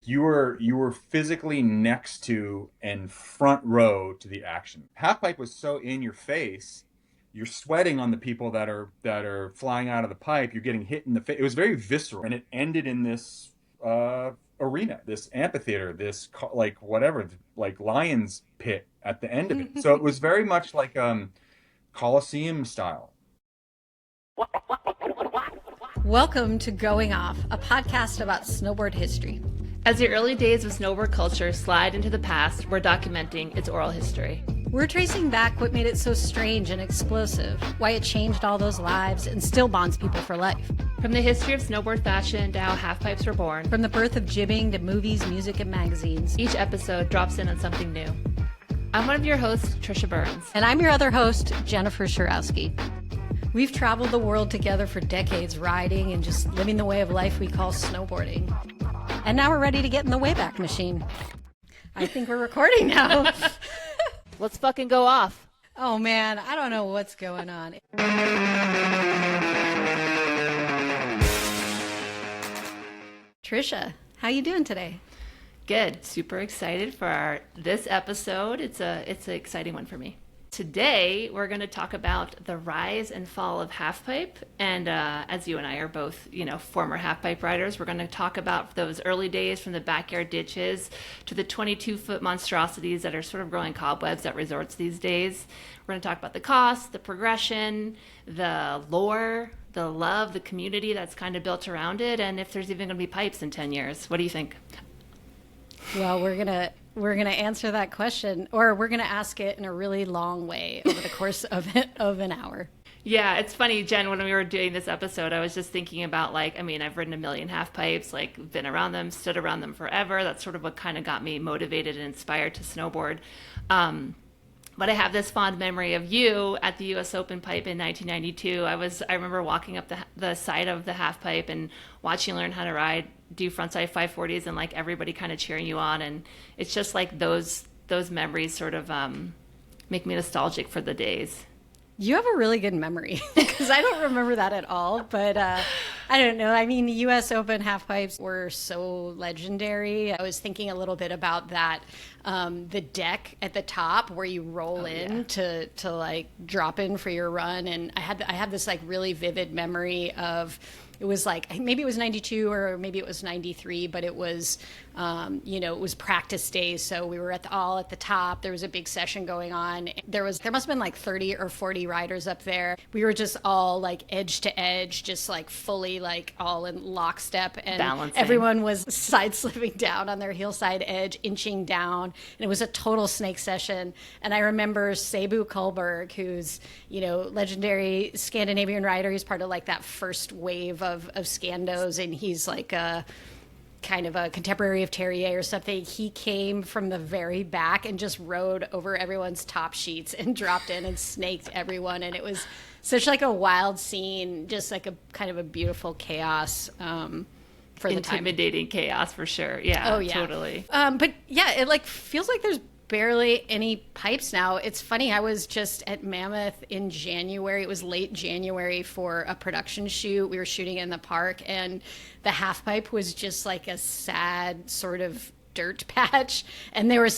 you were physically next to and front row to the action. Halfpipe was so in your face. You're sweating on the people that are flying out of the pipe. You're getting hit in the face. It was very visceral, and it ended in this arena, this amphitheater, this like whatever, like lion's pit at the end of it. So it was very much like Coliseum-style. Welcome to Going Off, a podcast about snowboard history. As the early days of snowboard culture slide into the past, we're documenting its oral history. We're tracing back what made it so strange and explosive, why it changed all those lives and still bonds people for life. From the history of snowboard fashion to how halfpipes were born, From the birth of jibbing to movies, music, and magazines. each episode drops in on something new. I'm one of your hosts, Tricia Burns. And I'm your other host, Jennifer Shurowski. We've traveled the world together for decades, riding and just living the way of life we call snowboarding. And now we're ready to get in the Wayback Machine. I think we're recording now. Let's fucking go off. Oh man, I don't know what's going on. Tricia, how you doing today? Good. Super excited for this episode. It's an exciting one for me. Today, we're going to talk about the rise and fall of halfpipe. And as you and I are both, former halfpipe riders, we're going to talk about those early days from the backyard ditches to the 22-foot monstrosities that are sort of growing cobwebs at resorts these days. We're going to talk about the cost, the progression, the lore, the love, the community that's kind of built around it, and if there's even going to be pipes in 10 years. What do you think? Well, we're gonna answer that question, or we're gonna ask it in a really long way over the course of an hour. Yeah, it's funny, Jen, when we were doing this episode, I was just thinking about I've ridden a million half pipes, been around them, stood around them forever. That's sort of what kind of got me motivated and inspired to snowboard. But I have this fond memory of you at the U.S. Open pipe in 1992. I remember walking up the side of the half pipe and watching you learn how to ride, do frontside 540s, and everybody kind of cheering you on. And it's just those memories sort of make me nostalgic for the days. You have a really good memory because I don't remember that at all. But I don't know. I mean, the U.S. Open half pipes were so legendary. I was thinking a little bit about that. The deck at the top where you roll to drop in for your run. And I had this really vivid memory of, it was maybe it was 92 or maybe it was 93, but it was, it was practice days. So we were all at the top. There was a big session going on. There must have been 30 or 40 riders up there. We were just all edge to edge, just fully all in lockstep. And balancing. Everyone was side slipping down on their hillside edge, inching down. And it was a total snake session. And I remember Sabu Kullberg, who's, legendary Scandinavian rider. He's part of that first wave of Scandos, and he's a kind of a contemporary of Terrier or something. He came from the very back and just rode over everyone's top sheets and dropped in and snaked everyone. And it was such a wild scene, just a kind of a beautiful chaos for the time. Intimidating chaos for sure. Yeah, oh, yeah. Totally. But yeah, it feels like there's barely any pipes now. It's funny, I was just at Mammoth in January. It was late January for a production shoot. We were shooting in the park, and the half pipe was just a sad sort of dirt patch. And they were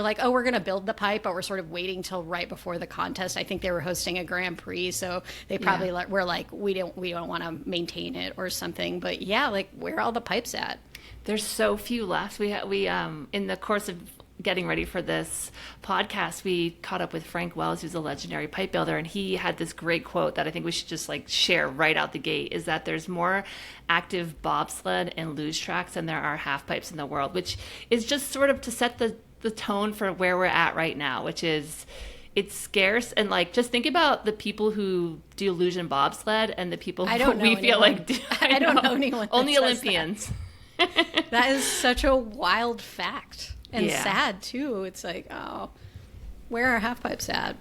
like, oh, we're going to build the pipe, but we're sort of waiting till right before the contest. I think they were hosting a Grand Prix, so they probably were we don't want to maintain it or something. But yeah, where are all the pipes at? There's so few left. We in the course of getting ready for this podcast, we caught up with Frank Wells, who's a legendary pipe builder, and he had this great quote that I think we should just share right out the gate, is that there's more active bobsled and luge tracks than there are half pipes in the world, which is just sort of to set the tone for where we're at right now, which is it's scarce. And just think about the people who do luge and bobsled and the people who we feel I don't know anyone. Only Olympians. That is such a wild fact. And sad too. It's oh, where are half pipes at?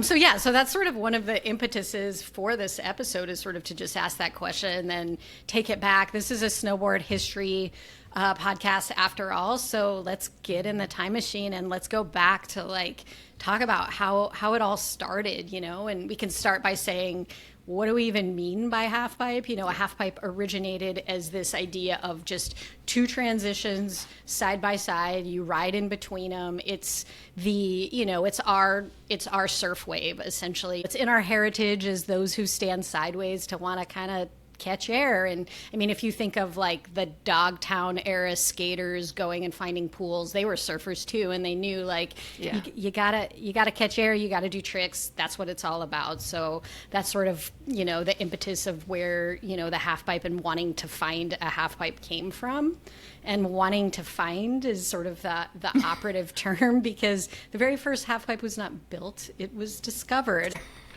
So that's sort of one of the impetuses for this episode, is sort of to just ask that question and then take it back. This is a snowboard history podcast after all. So let's get in the time machine and let's go back to talk about how it all started, and we can start by saying, what do we even mean by half pipe? You know, a half pipe originated as this idea of just two transitions side by side. You ride in between them. It's it's our surf wave, essentially. It's in our heritage as those who stand sideways to want to kind of catch air. And I mean, if you think of like the Dogtown era skaters going and finding pools, they were surfers too, and they knew like you gotta catch air, you gotta do tricks. That's what it's all about. So that's sort of the impetus of where the half pipe and wanting to find a half pipe came from. And wanting to find is sort of the operative term, because the very first half pipe was not built, it was discovered.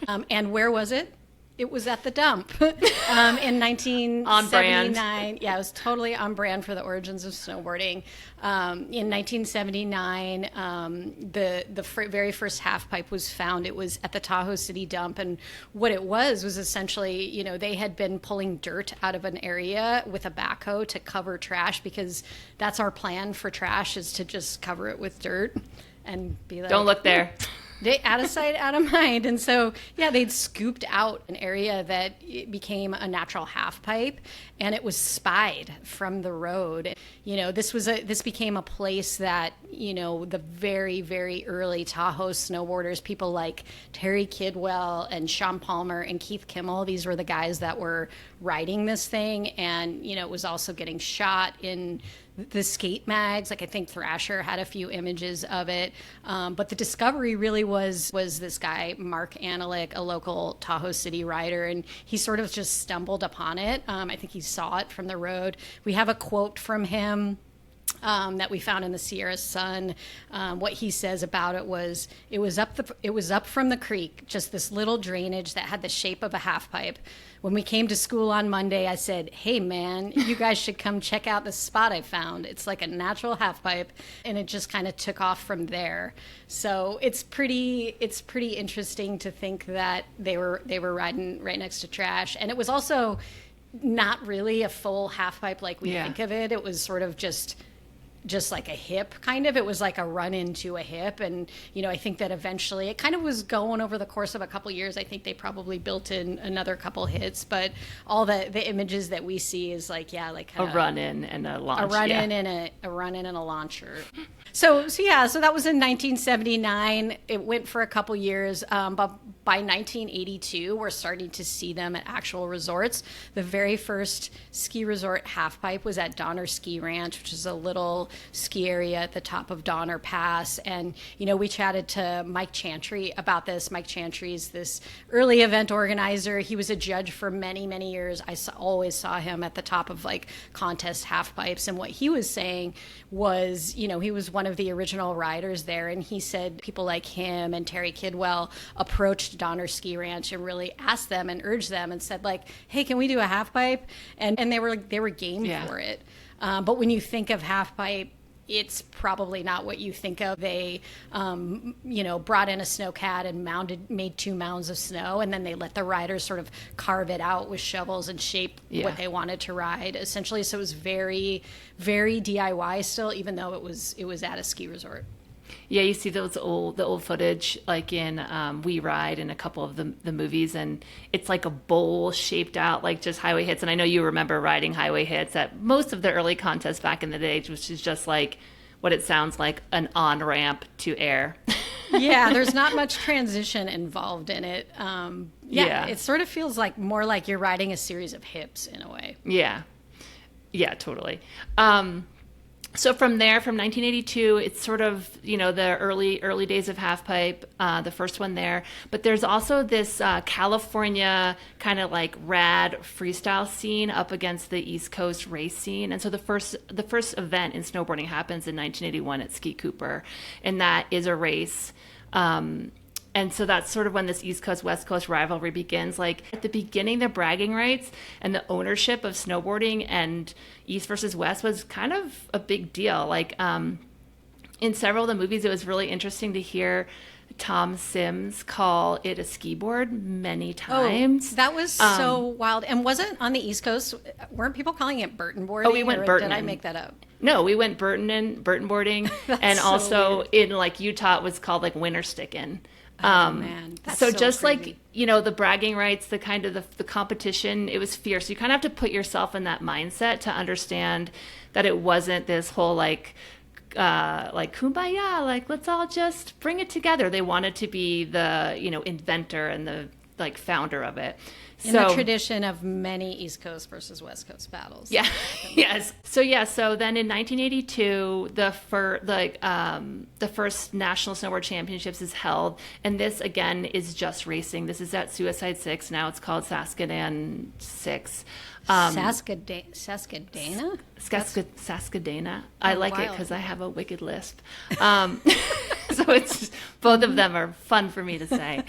And where was it? It was at the dump in 1979. On brand. Yeah, it was totally on brand for the origins of snowboarding. In 1979, the very first half pipe was found. It was at the Tahoe City dump, and what it was essentially, they had been pulling dirt out of an area with a backhoe to cover trash, because that's our plan for trash, is to just cover it with dirt and be like, don't look there. They out of sight, out of mind. And so, they'd scooped out an area that it became a natural half pipe, and it was spied from the road. This became a place that, the very, very early Tahoe snowboarders, people like Terry Kidwell and Sean Palmer and Keith Kimmel, these were the guys that were riding this thing. And, it was also getting shot in the skate mags. Like, I think Thrasher had a few images of it. But the discovery really was this guy, Mark Analik, a local Tahoe City rider, and he sort of just stumbled upon it. I think he saw it from the road. We have a quote from him that we found in the Sierra Sun. What he says about it was up from the creek, just this little drainage that had the shape of a half pipe. When we came to school on Monday, I said, "Hey man, you guys should come check out the spot I found. It's like a natural half pipe," and it just kind of took off from there. So it's pretty interesting to think that they were riding right next to trash, and it was also not really a full half pipe like we think of it. It was sort of just like a hip, kind of. It was like a run into a hip. And, I think that eventually it kind of was going over the course of a couple years. I think they probably built in another couple hits, but all the images that we see is like a run in and a launch. A run in and a run in and a launcher. So that was in 1979. It went for a couple years, but by 1982, we're starting to see them at actual resorts. The very first ski resort half pipe was at Donner Ski Ranch, which is a little ski area at the top of Donner Pass. And, we chatted to Mike Chantry about this. Mike Chantry is this early event organizer. He was a judge for many, many years. Always saw him at the top of like contest half pipes. And what he was saying was, he was one of the original riders there. And he said people like him and Terry Kidwell approached Donner Ski Ranch and really asked them and urged them and said like, "Hey, can we do a half pipe?" And they were game for it. But when you think of half pipe, it's probably not what you think of. They, brought in a snowcat and made 2 mounds of snow, and then they let the riders sort of carve it out with shovels and shape what they wanted to ride, essentially. So it was very, very DIY still, even though it was at a ski resort. Yeah, you see the old footage like in We Ride and a couple of the movies, and it's like a bowl shaped out like just highway hits. And I know you remember riding highway hits at most of the early contests back in the day, which is just like what it sounds like, an on-ramp to air. Yeah, there's not much transition involved in it. It sort of feels like more like you're riding a series of hips in a way. Yeah, totally. So from there, from 1982, it's sort of, the early days of halfpipe, the first one there. But there's also this California kind of like rad freestyle scene up against the East Coast race scene. And so the first event in snowboarding happens in 1981 at Ski Cooper, and that is a race. And so that's sort of when this East Coast, West Coast rivalry begins. Like at the beginning, the bragging rights and the ownership of snowboarding and East versus West was kind of a big deal. Like in several of the movies, it was really interesting to hear Tom Sims call it a ski board many times. Oh, that was so wild. And wasn't on the East Coast, weren't people calling it Burton boarding? Oh, we went Burton. Did I make that up? No, we went Burton boarding. And also in like Utah, it was called like winter sticking. Man, that's so just crazy. like, you know, the bragging rights, the kind of the competition, it was fierce. You kind of have to put yourself in that mindset to understand that it wasn't this whole like kumbaya, like let's all just bring it together. They wanted to be the, you know, inventor and the like founder of it. In the tradition of many East Coast versus West Coast battles. Yeah. Yes. So then in 1982, the first National Snowboard Championships is held, and this again is just racing. This is at Suicide 6. Now it's called Saskadana 6. Saskadana? Saskadana. I like it wild. because I have a wicked lisp. So it's both of them are fun for me to say.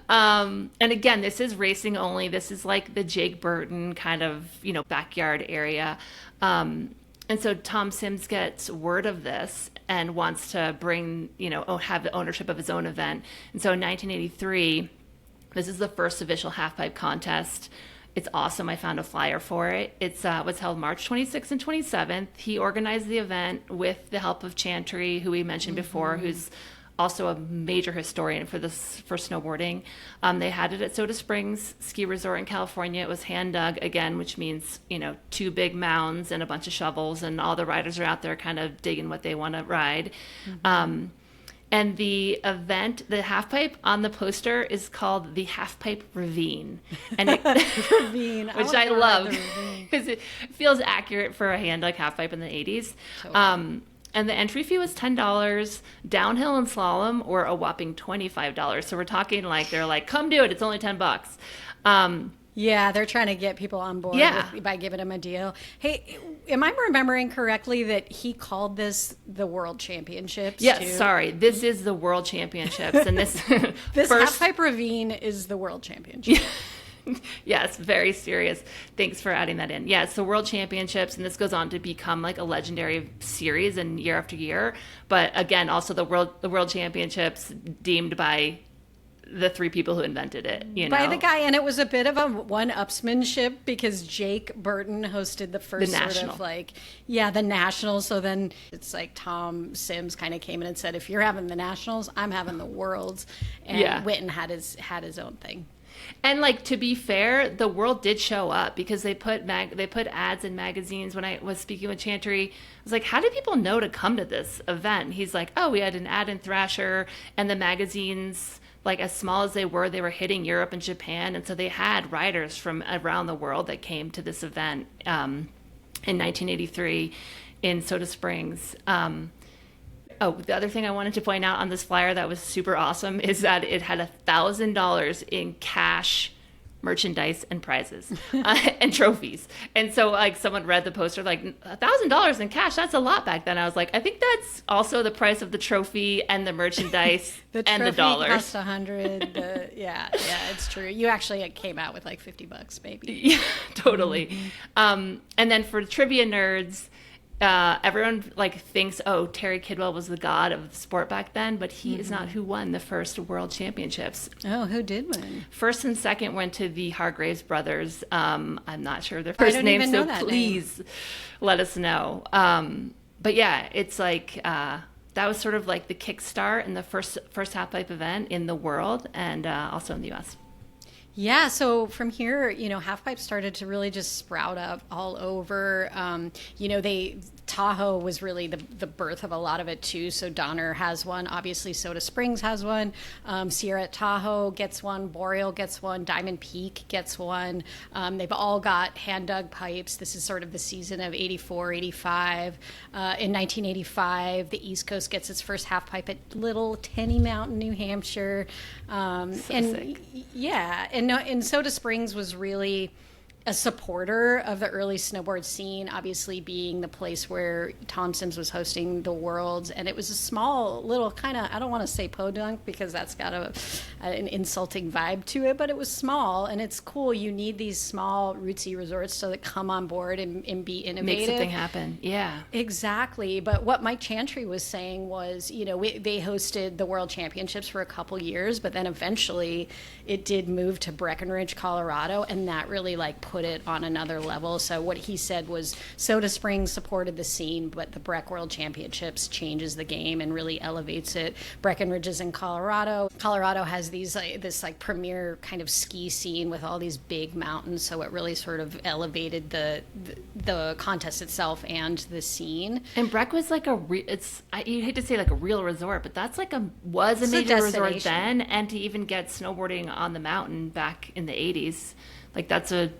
And again, this is racing only. This is like the Jake Burton kind of, you know, backyard area. And so Tom Sims gets word of this and wants to bring, you know, have the ownership of his own event. And so in 1983, this is the first official halfpipe contest. It's awesome. I found a flyer for it. It's was held March 26th and 27th. He organized the event with the help of Chantry, who we mentioned before, who's also a major historian for snowboarding. They had it at Soda Springs Ski Resort in California. It was hand dug again, which means, you know, 2 big mounds and a bunch of shovels, and all the riders are out there kind of digging what they want to ride. And the event, the halfpipe on the poster is called the Halfpipe Ravine, and Ravine. which I love because it feels accurate for a hand dug halfpipe in the 80s. Totally. And the entry fee was $10. Downhill and slalom were a whopping $25. So we're talking like they're like, come do it. It's only $10. Yeah, they're trying to get people on board by giving them a deal. Hey, am I remembering correctly that he called this the World Championships? Yes, too? sorry. This is the World Championships. And this first... Halfpipe Ravine is the World Championship. Yes, very serious. Thanks for adding that in. Yeah, it's the World Championships, and this goes on to become like a legendary series and year after year. But again, also the World Championships deemed by the 3 people who invented it, you know? By the guy, and it was a bit of a one-upsmanship because Jake Burton hosted the first The sort national. of like, the Nationals. So then it's like Tom Sims kind of came in and said, if you're having the Nationals, I'm having the Worlds. And Witten had his own thing. And like, to be fair, the World did show up because they put ads in magazines. When I was speaking with Chantry, I was like, how do people know to come to this event? And he's like, oh, we had an ad in Thrasher, and the magazines, like as small as they were hitting Europe and Japan. And so they had riders from around the world that came to this event in 1983 in Soda Springs. The other thing I wanted to point out on this flyer that was super awesome is that it had $1,000 in cash, merchandise, and prizes and trophies. And so like someone read the poster, like $1,000 in cash, that's a lot back then. I was like, I think that's also the price of the trophy and the merchandise and the dollars. Cost $100. Yeah, it's true. You actually came out with like $50 maybe. Yeah, totally. And then for trivia nerds, everyone like thinks, oh, Terry Kidwell was the god of the sport back then, but he is not who won the first World Championships. Oh, who did win? First and second went to the Hargraves brothers. I'm not sure their first names, so please let us know. But yeah, it's like that was sort of like the kickstart and the first halfpipe event in the world, and also in the U.S. Yeah, so from here, halfpipe started to really just sprout up all over. Tahoe was really the birth of a lot of it too. So Donner has one, obviously Soda Springs has one, Sierra at Tahoe gets one, Boreal gets one, Diamond Peak gets one. They've all got hand dug pipes. This is sort of the season of 84, 85. In 1985, the East Coast gets its first halfpipe at Little Tenny Mountain, New Hampshire. Sick. Yeah, and Soda Springs was really a supporter of the early snowboard scene, obviously being the place where Tom Sims was hosting the Worlds. And it was a small little kind of, I don't want to say podunk because that's got an insulting vibe to it, but it was small and it's cool. You need these small rootsy resorts so that come on board and be innovative. Make something happen. Yeah. Exactly. But what Mike Chantry was saying was, they hosted the World Championships for a couple years, but then eventually it did move to Breckenridge, Colorado. And that really put it on another level. So what he said was Soda Springs supported the scene, but the Breck World Championships changes the game and really elevates it. Breckenridge is in Colorado. Colorado has this premier kind of ski scene with all these big mountains, so it really sort of elevated the contest itself and the scene. And Breck was like you hate to say like a real resort, but that's like was a major resort then, and to even get snowboarding on the mountain back in the 80s, like that's a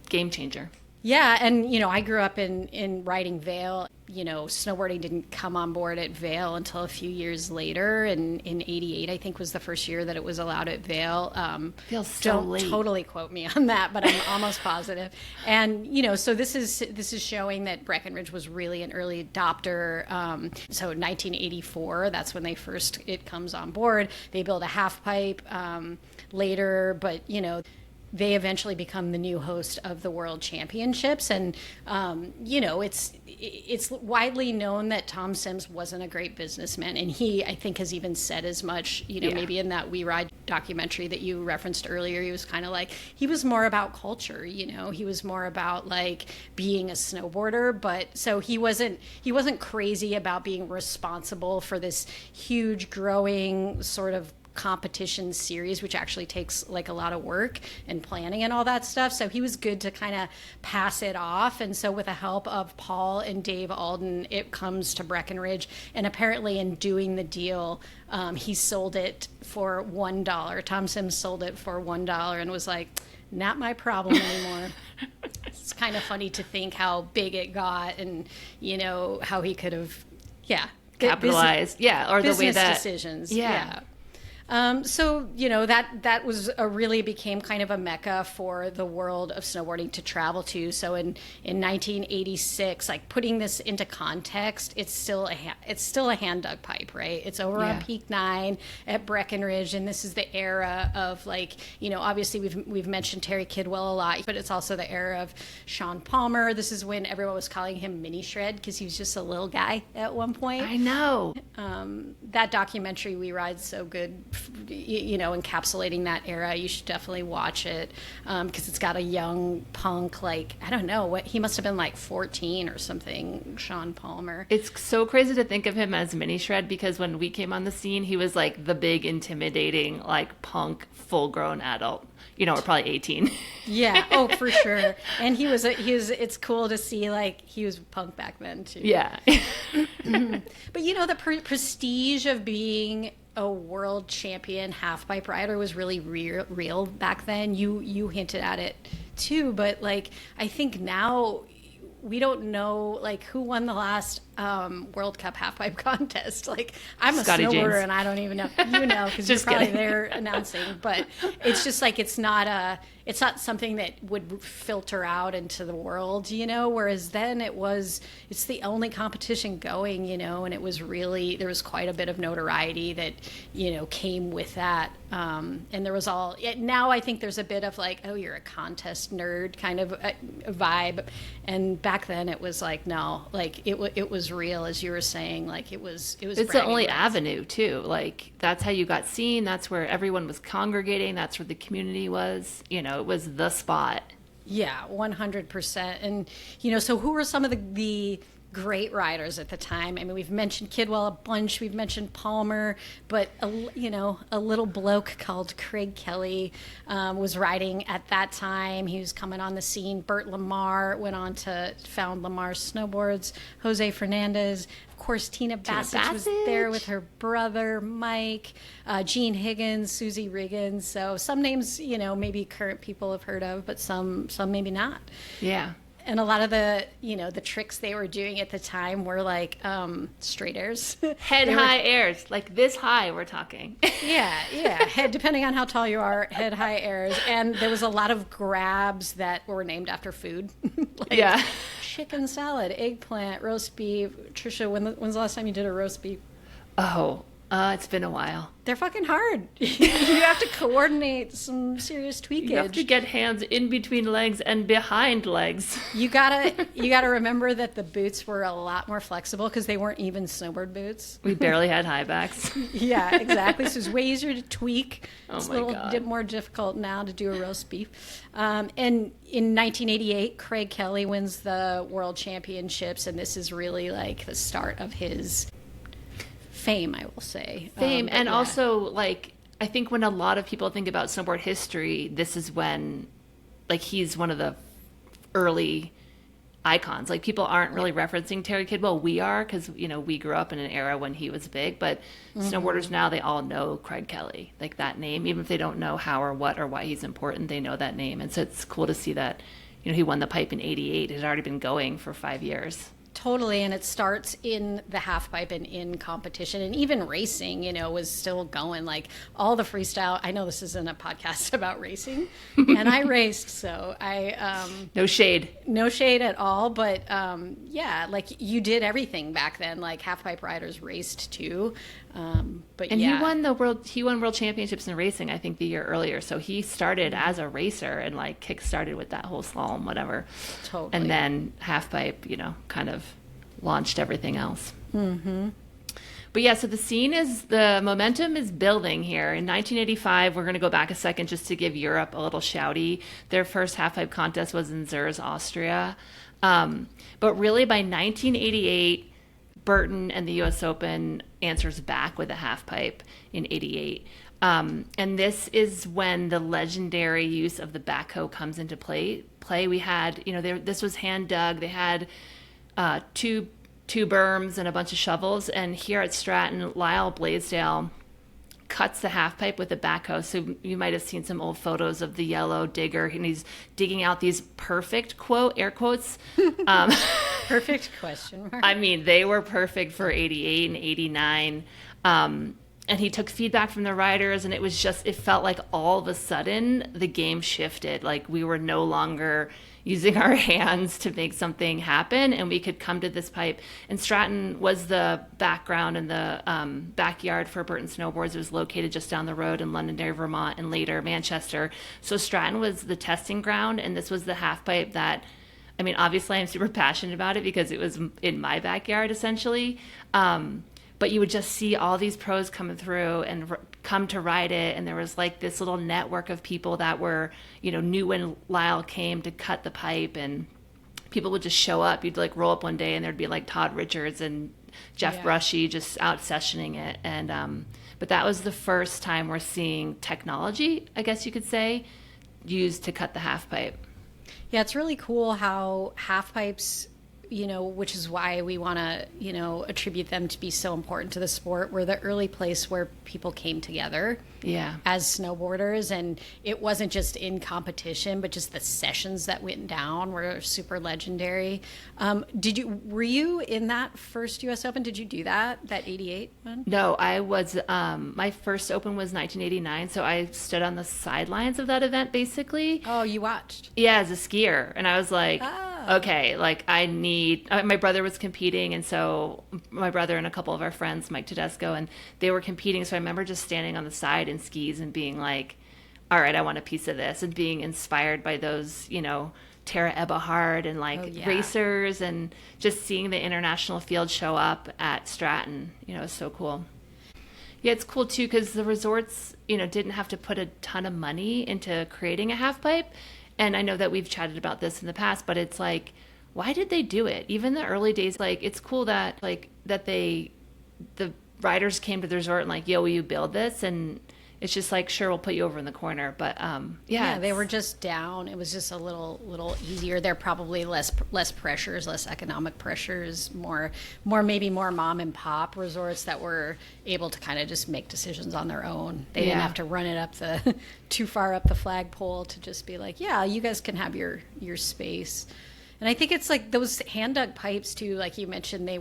game changer. Yeah, and I grew up in riding Vail. Snowboarding didn't come on board at Vail until a few years later, and in '88 I think was the first year that it was allowed at Vail. Feels so don't late. Totally quote me on that, but I'm almost positive. And so this is showing that Breckenridge was really an early adopter. So 1984, that's when it comes on board. They build a half pipe later, but they eventually become the new host of the World Championships, and it's widely known that Tom Sims wasn't a great businessman, and he, I think, has even said as much. Maybe in that We Ride documentary that you referenced earlier, he was kind of like, he was more about culture. He was more about like being a snowboarder, but so he wasn't crazy about being responsible for this huge growing sort of competition series, which actually takes like a lot of work and planning and all that stuff. So he was good to kind of pass it off. And so with the help of Paul and Dave Alden, it comes to Breckenridge. And apparently in doing the deal, he sold it for $1. Tom Sims sold it for $1 and was like, not my problem anymore. It's kind of funny to think how big it got and, how he could have, capitalized. Or the way that decisions. Yeah. So, that was really became kind of a mecca for the world of snowboarding to travel to. So in 1986, like putting this into context, it's still a hand dug pipe, right? It's over on Peak 9 at Breckenridge. And this is the era of like, obviously we've mentioned Terry Kidwell a lot, but it's also the era of Sean Palmer. This is when everyone was calling him Mini Shred because he was just a little guy at one point. I know. That documentary, We Ride, so good. Encapsulating that era. You should definitely watch it because it's got a young punk, like, I don't know, what he must have been like 14 or something, Sean Palmer. It's so crazy to think of him as Mini Shred because when we came on the scene, he was like the big, intimidating, like punk, full-grown adult. We're probably 18. Yeah. Oh, for sure. And it's cool to see like he was punk back then too. Yeah. But the prestige of being a world champion half pipe rider was really real back then. You hinted at it too, but like I think now we don't know like who won the last World Cup half pipe contest. Like I'm a Scotty snowboarder James. And I don't even know, because you're probably there announcing, but it's just like it's not something that would filter out into the world, whereas then it's the only competition going, and it was really, there was quite a bit of notoriety that came with that, and there was now I think there's a bit of like, oh, you're a contest nerd kind of a vibe, and back then it was like, no, like it was real, as you were saying, like it was it's the only avenue too, like that's how you got seen, that's where everyone was congregating, that's where the community was, it was the spot. Yeah, 100%. And so who were some of the great riders at the time? I mean, we've mentioned Kidwell a bunch, we've mentioned Palmer, but a little bloke called Craig Kelly was riding at that time. He was coming on the scene. Bert Lamar went on to found Lamar Snowboards. Jose Fernandez, of course, Tina Bassett was there with her brother Mike, Gene Higgins, Susie Riggins. So some names maybe current people have heard of, but some maybe not. Yeah. And a lot of the tricks they were doing at the time were like straight airs. High airs, like this high we're talking. Yeah. Head, depending on how tall you are, head high airs. And there was a lot of grabs that were named after food. Like chicken salad, eggplant, roast beef. Tricia, when's the last time you did a roast beef? Oh, It's been a while. They're fucking hard. You have to coordinate some serious tweakage. You have to get hands in between legs and behind legs. You gotta remember that the boots were a lot more flexible because they weren't even snowboard boots. We barely had high backs. Yeah, exactly. So it's way easier to tweak. Oh It's my a little God. bit more difficult now to do a roast beef. And in 1988, Craig Kelly wins the World Championships, and this is really like the start of his fame, I will say. Fame. But And yeah. also, like, I think when a lot of people think about snowboard history, this is when, like, he's one of the early icons. Like, people aren't really referencing Terry Kidd. Well, we are, because, you know, we grew up in an era when he was big, but snowboarders now, they all know Craig Kelly, like that name. Even if they don't know how or what or why he's important, they know that name. And so it's cool to see that, you know, he won the pipe in 88. It had already been going for 5 years. Totally, and it starts in the half pipe and in competition, and even racing, you know, was still going. Like all the freestyle. I know this isn't a podcast about racing, and I raced, so No shade. no shade at all. But yeah, like you did everything back then. Like half pipe riders raced too. But And yeah, he won world championships in racing, I think, the year earlier. So he started as a racer and like kick-started with that whole slalom, whatever. Totally. And then halfpipe, you know, kind of launched everything else. Mm-hmm. But yeah, so the momentum is building here. In 1985, we're going to go back a second just to give Europe a little shouty. Their first halfpipe contest was in Zurs, Austria. But really by 1988, Burton and the U.S. Open answers back with a halfpipe in 88. And this is when the legendary use of the backhoe comes into play. We had, you know, this was hand dug. They had two berms and a bunch of shovels. And here at Stratton, Lyle Blaisdell cuts the halfpipe with a backhoe. So you might have seen some old photos of the yellow digger, and he's digging out these perfect air quotes. perfect question mark. I mean, they were perfect for 88 and 89. And he took feedback from the riders, and it felt like all of a sudden the game shifted. Like we were no longer using our hands to make something happen, and we could come to this pipe. And Stratton was the background and the backyard for Burton Snowboards. It was located just down the road in Londonderry, Vermont, and later Manchester. So Stratton was the testing ground, and this was the half pipe that, I mean, obviously I'm super passionate about it because it was in my backyard essentially. But you would just see all these pros coming through and come to ride it. And there was like this little network of people that were, you know, knew when Lyle came to cut the pipe, and people would just show up. You'd like roll up one day and there'd be like Todd Richards and Jeff Brushy just out sessioning it. And, but that was the first time we're seeing technology, I guess you could say, used to cut the half pipe. Yeah, it's really cool how half pipes, you know, which is why we want to, you know, attribute them to be so important to the sport, were the early place where people came together as snowboarders. And it wasn't just in competition, but just the sessions that went down were super legendary. Were you in that first US Open? Did you do that 88 one? No, I was, my first Open was 1989. So I stood on the sidelines of that event basically. Oh, you watched? Yeah, as a skier. And I was like, okay, like my brother was competing, and so my brother and a couple of our friends, Mike Tedesco, and they were competing. So I remember just standing on the side in skis and being like, all right, I want a piece of this, and being inspired by those, you know, Tara Eberhard and racers, and just seeing the international field show up at Stratton, you know, is so cool. Yeah, it's cool too because the resorts, you know, didn't have to put a ton of money into creating a half pipe. And I know that we've chatted about this in the past, but it's like, why did they do it? Even the early days, like, it's cool that the riders came to the resort and like, yo, will you build this? And it's just like, sure, we'll put you over in the corner. But yeah, they were just down. It was just a little easier. There probably less pressures, less economic pressures, more maybe more mom and pop resorts that were able to kind of just make decisions on their own. They didn't have to run it up too far up the flagpole to just be like, yeah, you guys can have your space. And I think it's like those hand dug pipes too, like you mentioned, there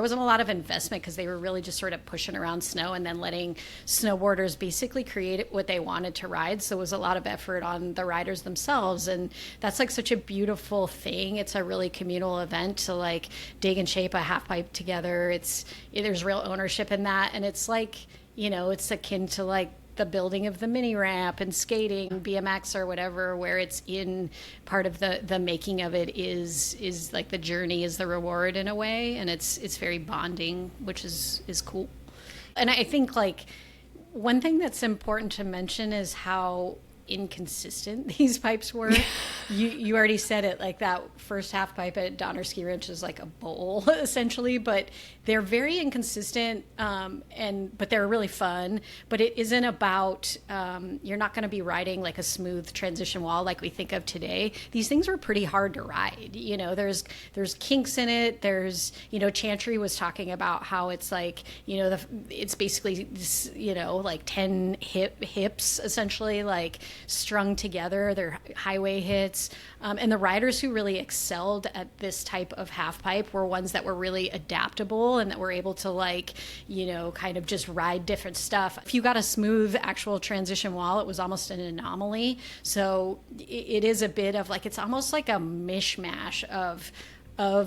wasn't a lot of investment because they were really just sort of pushing around snow and then letting snowboarders basically create what they wanted to ride. So it was a lot of effort on the riders themselves. And that's like such a beautiful thing. It's a really communal event to like dig and shape a half pipe together. There's real ownership in that. And it's like, it's akin to like the building of the mini ramp and skating, BMX or whatever, where it's in part of the making of it is like the journey is the reward in a way, and it's very bonding, which is cool. And I think like one thing that's important to mention is how inconsistent these pipes were. You already said it, like that first half pipe at Donner Ski Ranch is like a bowl essentially, but they're very inconsistent, but they're really fun. But it isn't about you're not going to be riding like a smooth transition wall like we think of today. These things were pretty hard to ride. There's kinks in it. There's Chantry was talking about how it's like it's basically like 10 hips essentially, like strung together. They're highway hits, and the riders who really excelled at this type of half pipe were ones that were really adaptable and that were able to like kind of just ride different stuff. If you got a smooth actual transition wall, it was almost an anomaly. So it is a bit of like, it's almost like a mishmash of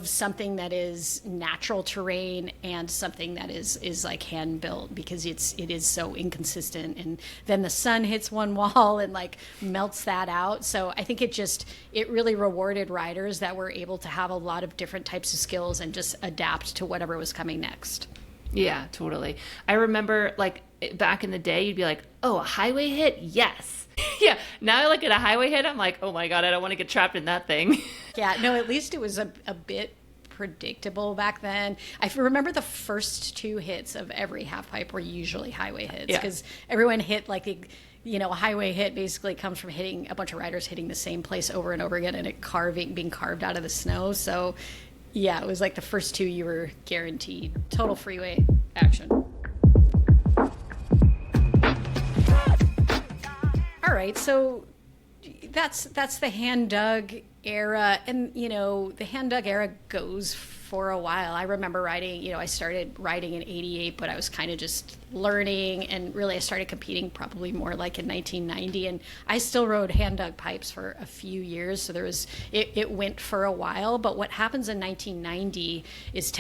something that is natural terrain and something that is like hand built, because it is so inconsistent, and then the sun hits one wall and like melts that out. So I think it really rewarded riders that were able to have a lot of different types of skills and just adapt to whatever was coming next. Yeah, totally. I remember like back in the day, you'd be like, oh, a highway hit? Yes. Yeah. Now I look at a highway hit, I'm like, oh my God, I don't want to get trapped in that thing. Yeah, no, at least it was a bit predictable back then. I remember the first 2 hits of every half pipe were usually highway hits, because everyone hit like a highway hit basically comes from hitting a bunch of riders hitting the same place over and over again, and it being carved out of the snow. So yeah, it was like the first 2 you were guaranteed total freeway action. All right, so that's the hand dug era, and the hand dug era goes for a while. I remember riding, I started riding in 88, but I was kind of just learning, and really I started competing probably more like in 1990, and I still rode hand dug pipes for a few years, so it went for a while. But what happens in 1990 is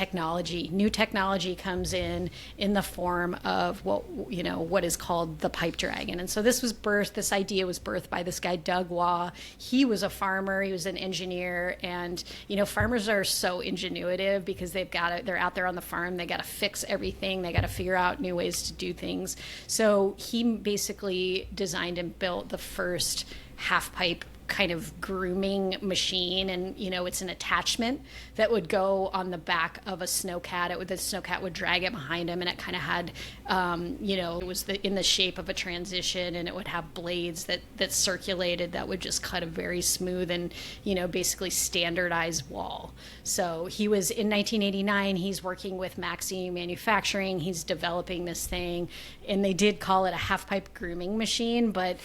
new technology comes in the form of what is called the pipe dragon. And so this idea was birthed by this guy Doug Waugh. He was a farmer, he was an engineer, and farmers are so ingenuitive because they're out there on the farm, they got to fix everything, they got to figure out new ways to do things. So he basically designed and built the first half pipe kind of grooming machine, and it's an attachment that would go on the back of a snowcat. The snowcat would drag it behind him, and it kind of had it was in the shape of a transition, and it would have blades that circulated that would just cut a very smooth and basically standardized wall. So he was in 1989, he's working with Maxi Manufacturing, he's developing this thing, and they did call it a half pipe grooming machine, but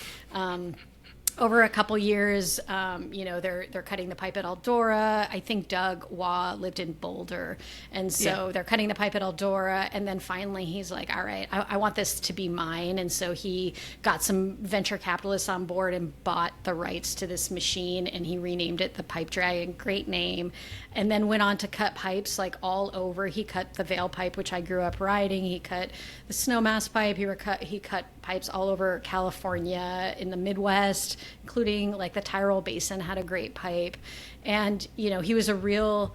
over a couple years, they're cutting the pipe at Eldora. I think Doug Waugh lived in Boulder. And so they're cutting the pipe at Eldora. And then finally he's like, all right, I want this to be mine. And so he got some venture capitalists on board and bought the rights to this machine. And he renamed it the Pipe Dragon. Great name. And then went on to cut pipes like all over. He cut the Vail pipe, which I grew up riding. He cut the Snowmass pipe. He cut pipes all over California, in the Midwest, including like the Tyrol Basin had a great pipe. And, he was a real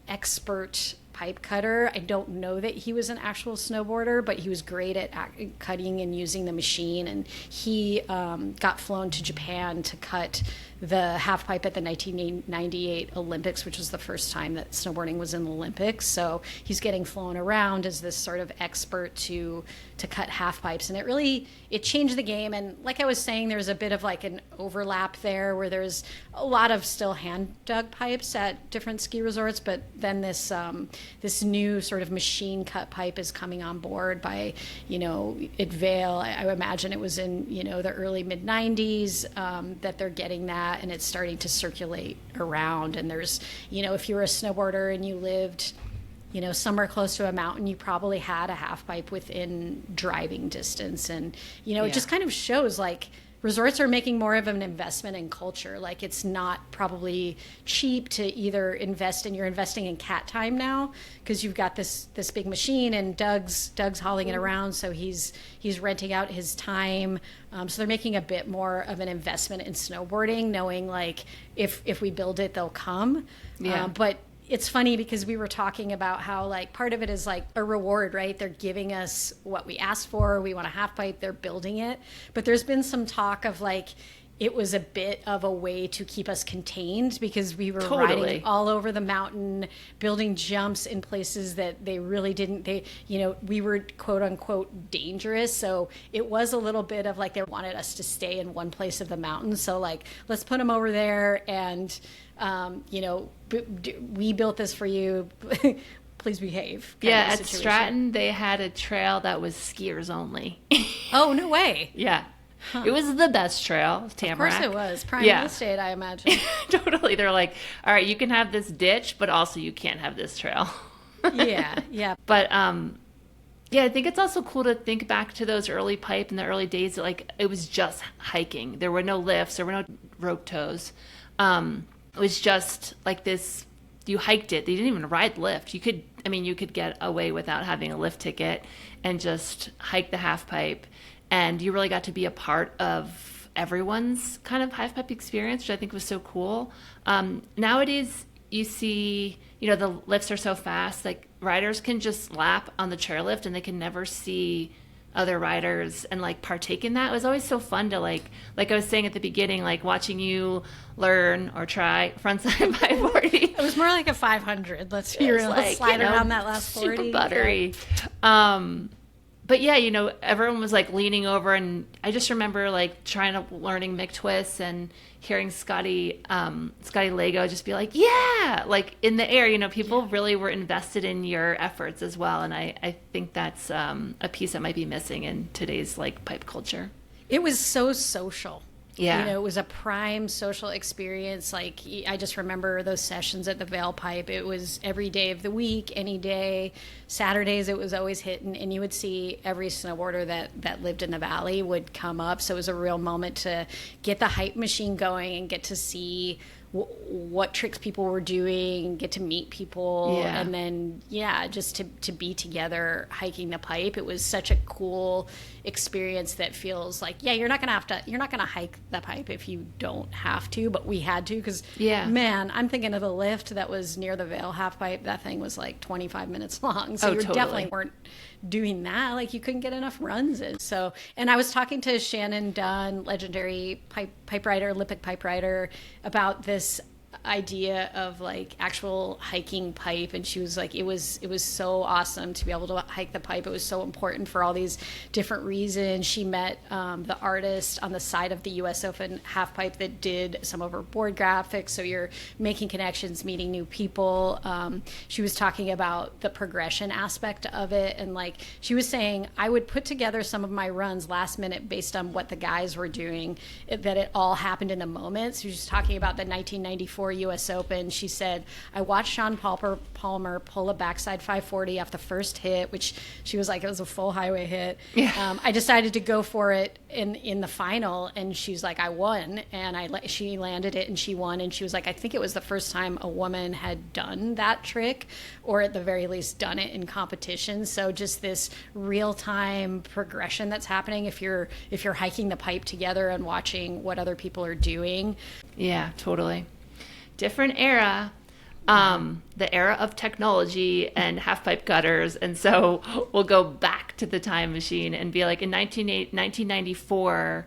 expert pipe cutter. I don't know that he was an actual snowboarder, but he was great at cutting and using the machine. And he got flown to Japan to cut the half pipe at the 1998 Olympics, which was the first time that snowboarding was in the Olympics. So he's getting flown around as this sort of expert to cut half pipes. And it changed the game. And like I was saying, there's a bit of like an overlap there where there's a lot of still hand dug pipes at different ski resorts, but then this new sort of machine cut pipe is coming on board by, at Vail. I imagine it was in, the early mid 90s that they're getting that. that, and it's starting to circulate around. And there's, if you were a snowboarder and you lived, somewhere close to a mountain, you probably had a half pipe within driving distance. And, it just kind of shows like resorts are making more of an investment in culture. Like it's not probably cheap to either you're investing in cat time now because you've got this big machine, and Doug's hauling it around. So he's renting out his time. So they're making a bit more of an investment in snowboarding, knowing like if we build it, they'll come. Yeah. But it's funny because we were talking about how like part of it is like a reward, right? They're giving us what we asked for. We want a half pipe. They're building it. But there's been some talk of like it was a bit of a way to keep us contained because we were riding all over the mountain, building jumps in places that they really didn't. We were quote unquote dangerous. So it was a little bit of like they wanted us to stay in one place of the mountain. So like, let's put them over there and we built this for you. Please behave. Yeah, at Stratton, they had a trail that was skiers only. Oh, no way. Yeah. Huh. It was the best trail, Tamarack. Of course it was. Prime real estate, I imagine. Totally. They're like, all right, you can have this ditch, but also you can't have this trail. Yeah. But, I think it's also cool to think back to those early pipe in the early days. Like, it was just hiking. There were no lifts. There were no rope tows. It was just like this, you hiked it. They didn't even ride lift. You could get away without having a lift ticket and just hike the half pipe. And you really got to be a part of everyone's kind of half pipe experience, which I think was so cool. Nowadays, you see, the lifts are so fast, like riders can just lap on the chairlift and they can never see other riders and like partake in that. It was always so fun to like I was saying at the beginning, like watching you learn or try frontside 540. It was more like a 500. Let's be real. Let's slide around that last 40. Super buttery. But yeah, everyone was like leaning over, and I just remember like learning McTwists and hearing Scotty Lego just be like, yeah, like in the air, people really were invested in your efforts as well. And I think that's a piece that might be missing in today's like pipe culture. It was so social. Yeah. It was a prime social experience. Like, I just remember those sessions at the Veil Pipe. It was every day of the week, any day. Saturdays, it was always hitting. And you would see every snowboarder that lived in the valley would come up. So it was a real moment to get the hype machine going and get to see what tricks people were doing, get to meet people, and then just to be together hiking the pipe. It was such a cool experience that feels like you're not gonna hike the pipe if you don't have to, but we had to because man, I'm thinking of the lift that was near the Veil half pipe. That thing was like 25 minutes long, so definitely weren't doing that. Like, you couldn't get enough runs in. So, and I was talking to Shannon Dunn, legendary pipe rider, Olympic pipe rider, about this idea of like actual hiking pipe, and she was like, it was so awesome to be able to hike the pipe. It was so important for all these different reasons. She met the artist on the side of the US Open half pipe that did some of her board graphics, so you're making connections, meeting new people. She was talking about the progression aspect of it, and like she was saying, I would put together some of my runs last minute based on what the guys were doing, that it all happened in the moment. So she was talking about the 1994 US Open. She said, I watched Sean Palmer pull a backside 540 off the first hit, which she was like, it was a full highway hit. I decided to go for it in the final, and she's like, I won, and she landed it and she won. And she was like, I think it was the first time a woman had done that trick, or at the very least done it in competition. So just this real-time progression that's happening if you're hiking the pipe together and watching what other people are doing. Yeah, totally. Different era, the era of technology and half-pipe cutters. And so we'll go back to the time machine and be like, in 1994,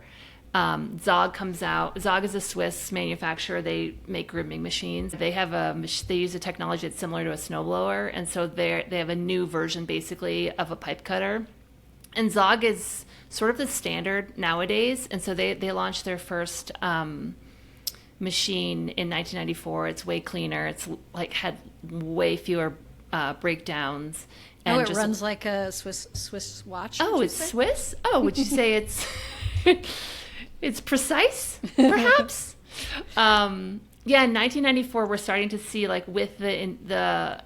Zog comes out. Zog is a Swiss manufacturer. They make grooming machines. They use a technology that's similar to a snowblower. And so they have a new version, basically, of a pipe cutter. And Zog is sort of the standard nowadays. And so they launched their first machine in 1994. It's way cleaner. It's like had way fewer breakdowns. And it runs like a Swiss watch. Oh, it's Swiss? Oh, would you say it's it's precise, perhaps? Yeah, in 1994, we're starting to see, like, with the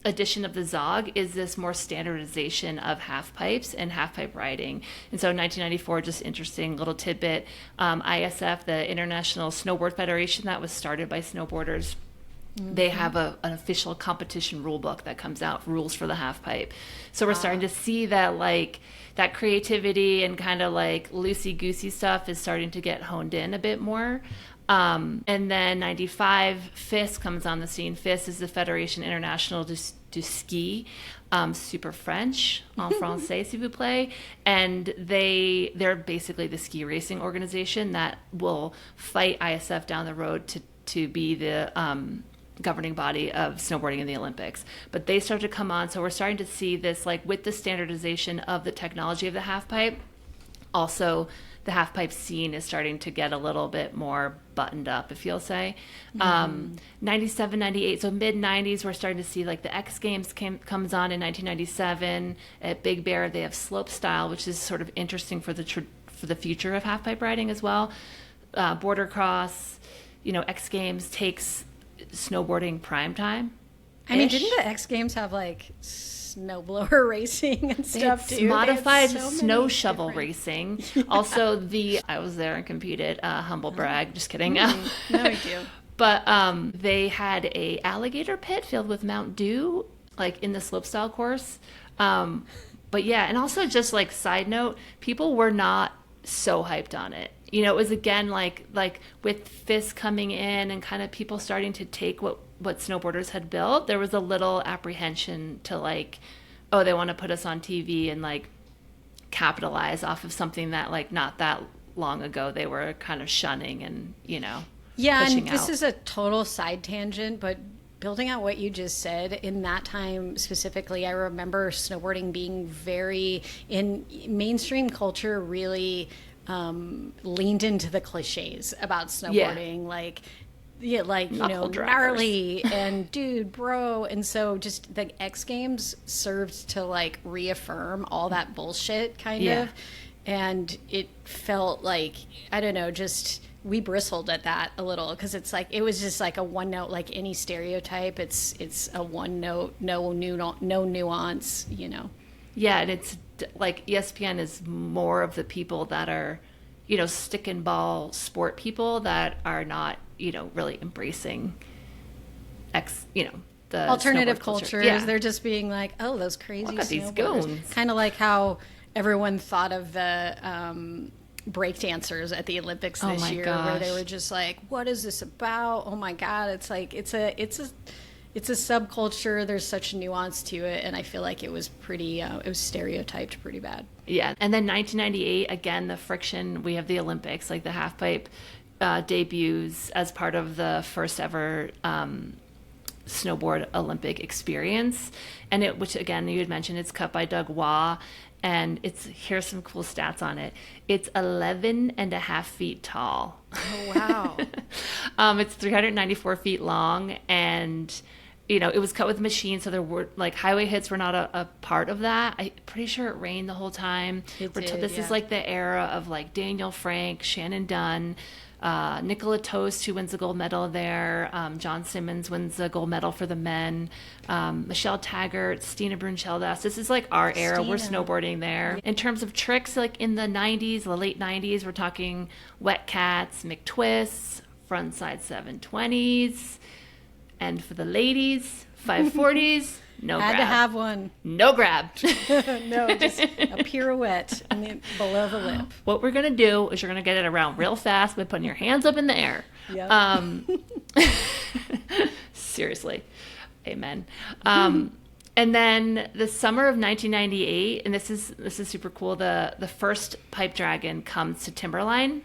addition of the Zog, is this more standardization of half pipes and half pipe riding. And so in 1994, just interesting little tidbit, ISF, the International Snowboard Federation, that was started by snowboarders. They have an official competition rule book that comes out, rules for the half pipe. So we're starting to see that, like, that creativity and kind of like loosey-goosey stuff is starting to get honed in a bit more. And then 95, FIS comes on the scene. FIS is the Fédération Internationale du Ski, super French, en français, s'il vous plaît. And they're basically the ski racing organization that will fight ISF down the road to be the governing body of snowboarding in the Olympics. But they start to come on, so we're starting to see this, like, with the standardization of the technology of the half pipe, also the half pipe scene is starting to get a little bit more buttoned up, if you'll say. 97, 98, so mid 90s, we're starting to see, like, the X Games comes on in 1997 at Big Bear. They have Slope-style, which is sort of interesting for the future of half pipe riding as well. Border Cross, X Games takes snowboarding prime time. I mean, didn't the X Games have, like, snowblower racing and stuff too? Modified snow shovel racing. Also, I was there and competed. Humble brag, just kidding. No, I do. But they had a alligator pit filled with Mount Dew, like, in the slope-style course. But yeah, and also, just like side note, people were not so hyped on it. It was, again, like with FIS coming in and kind of people starting to take what snowboarders had built, there was a little apprehension to, like, oh, they want to put us on TV and, like, capitalize off of something that, like, not that long ago they were kind of shunning and, yeah, pushing and this out. is a total side tangent, but building out what you just said, in that time specifically, I remember snowboarding being very, in mainstream culture, really leaned into the cliches about snowboarding, like Knuckle draggers. gnarly and dude, bro. And so just the X Games served to, like, reaffirm all that bullshit kind of. And it felt like, I don't know, just we bristled at that a little, because it's like, it was just like a one note, like any stereotype, it's a one note, no nuance, Yeah, and it's like ESPN is more of the people that are, stick and ball sport people that are not, really embracing the alternative culture. cultures. Yeah. They're just being like, oh, those crazy Look at these snowboarders. goons. Kind of like how everyone thought of the break dancers at the Olympics Oh this my year, where they gosh. were just like, what is this about? Oh my God. It's like, it's a subculture. There's such nuance to it. And I feel like it was pretty, it was stereotyped pretty bad. Yeah, and then 1998, again, the friction, we have the Olympics, like the half pipe debuts as part of the first ever snowboard Olympic experience. And which again, you had mentioned, it's cut by Doug Waugh, and here's some cool stats on it. It's 11 and a half feet tall. Oh, wow. It's 394 feet long, and it was cut with a machine, so there were, like, highway hits were not a part of that. I'm pretty sure it rained the whole time. This is like the era of, like, Daniel Frank, Shannon Dunn, Nicola Toast, who wins the gold medal there. John Simmons wins the gold medal for the men. Michelle Taggart, Stina Brunchildas. This is, like, our era. We're snowboarding there. In terms of tricks, like, in the 90s, the late 90s, we're talking wet cats, McTwists, frontside 720s. And for the ladies, 540s, no grab. Had to have one. No grab. No, just a pirouette below the lip. What we're going to do is you're going to get it around real fast by putting your hands up in the air. Yep. Seriously. Amen. And then the summer of 1998, and this is super cool, the first pipe dragon comes to Timberline.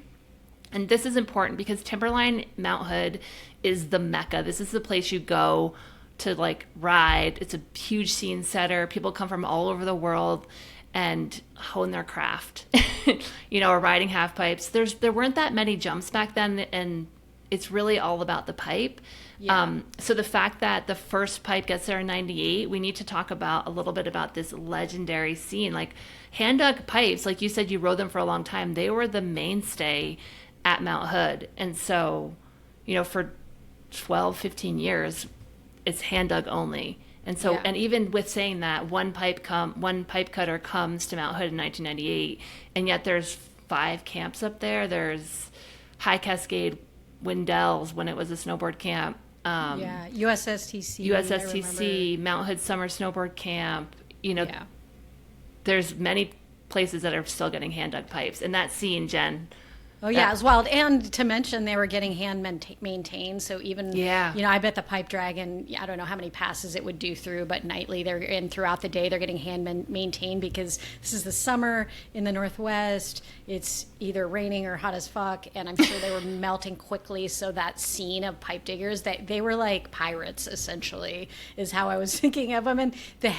And this is important because Timberline Mount Hood is the mecca. This is the place you go to, like, ride. It's a huge scene setter. People come from all over the world and hone their craft. Or riding half pipes. There weren't that many jumps back then, and it's really all about the pipe. Yeah. So the fact that the first pipe gets there in 98, we need to talk about a little bit about this legendary scene. Like, hand dug pipes, like you said, you rode them for a long time. They were the mainstay at Mount Hood. And so, for 12, 15 years, it's hand dug only. And so, and even with saying that, one pipe cutter comes to Mount Hood in 1998, and yet there's 5 camps up there. There's High Cascade, Wendell's when it was a snowboard camp. USSTC, Mount Hood Summer Snowboard Camp. There's many places that are still getting hand dug pipes, and that scene, Jen. Oh yeah, it was wild. And to mention, they were getting hand maintained. So even, I bet the Pipe Dragon, I don't know how many passes it would do through, but nightly throughout the day, they're getting hand maintained because this is the summer in the Northwest. It's either raining or hot as fuck. And I'm sure they were melting quickly. So that scene of pipe diggers, they were like pirates, essentially, is how I was thinking of them. And the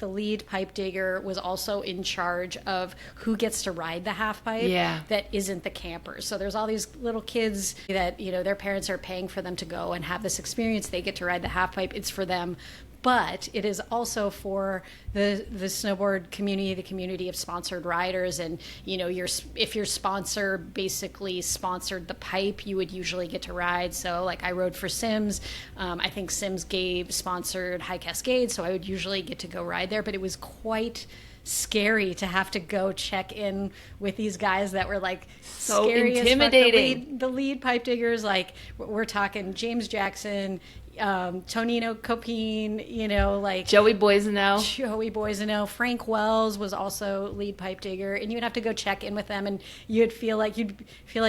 lead pipe digger was also in charge of who gets to ride the half pipe that isn't the campers. So there's all these little kids that, their parents are paying for them to go and have this experience. They get to ride the half pipe. It's for them. But it is also for the snowboard community, the community of sponsored riders. And, if your sponsor basically sponsored the pipe, you would usually get to ride. So like I rode for Sims. I think Sims sponsored High Cascade. So I would usually get to go ride there. But it was quite scary to have to go check in with these guys that were like so scary intimidating. The lead pipe diggers, like we're talking James Jackson, Tonino Copine, like Joey Boisano. Frank Wells was also lead pipe digger, and you would have to go check in with them, and you'd feel like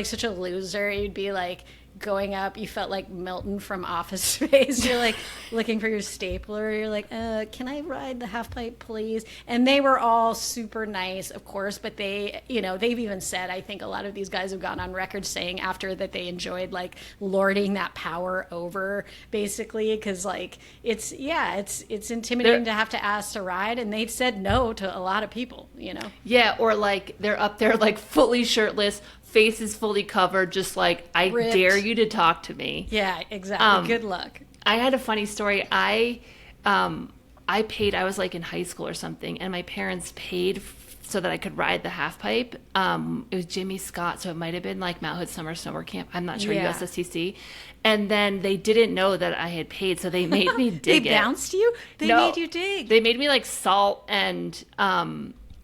such a loser. You'd be like going up, you felt like Milton from Office Space. You're like looking for your stapler. You're like, can I ride the half pipe, please? And they were all super nice, of course, but they, they've even said, I think a lot of these guys have gone on record saying after that they enjoyed like lording that power over, basically, because like it's intimidating to have to ask to ride, and they said no to a lot of people, Yeah, or like they're up there like fully shirtless, face is fully covered, just like, I ripped. Dare you to talk to me. Yeah, exactly. Good luck. I had a funny story. I paid, I was like in high school or something, and my parents paid so that I could ride the half pipe. It was Jimmy Scott, so it might have been like Mount Hood Summer Snowboard Camp. I'm not sure, USSTC. And then they didn't know that I had paid, so they made me dig They bounced you? They made you dig? They made me like salt and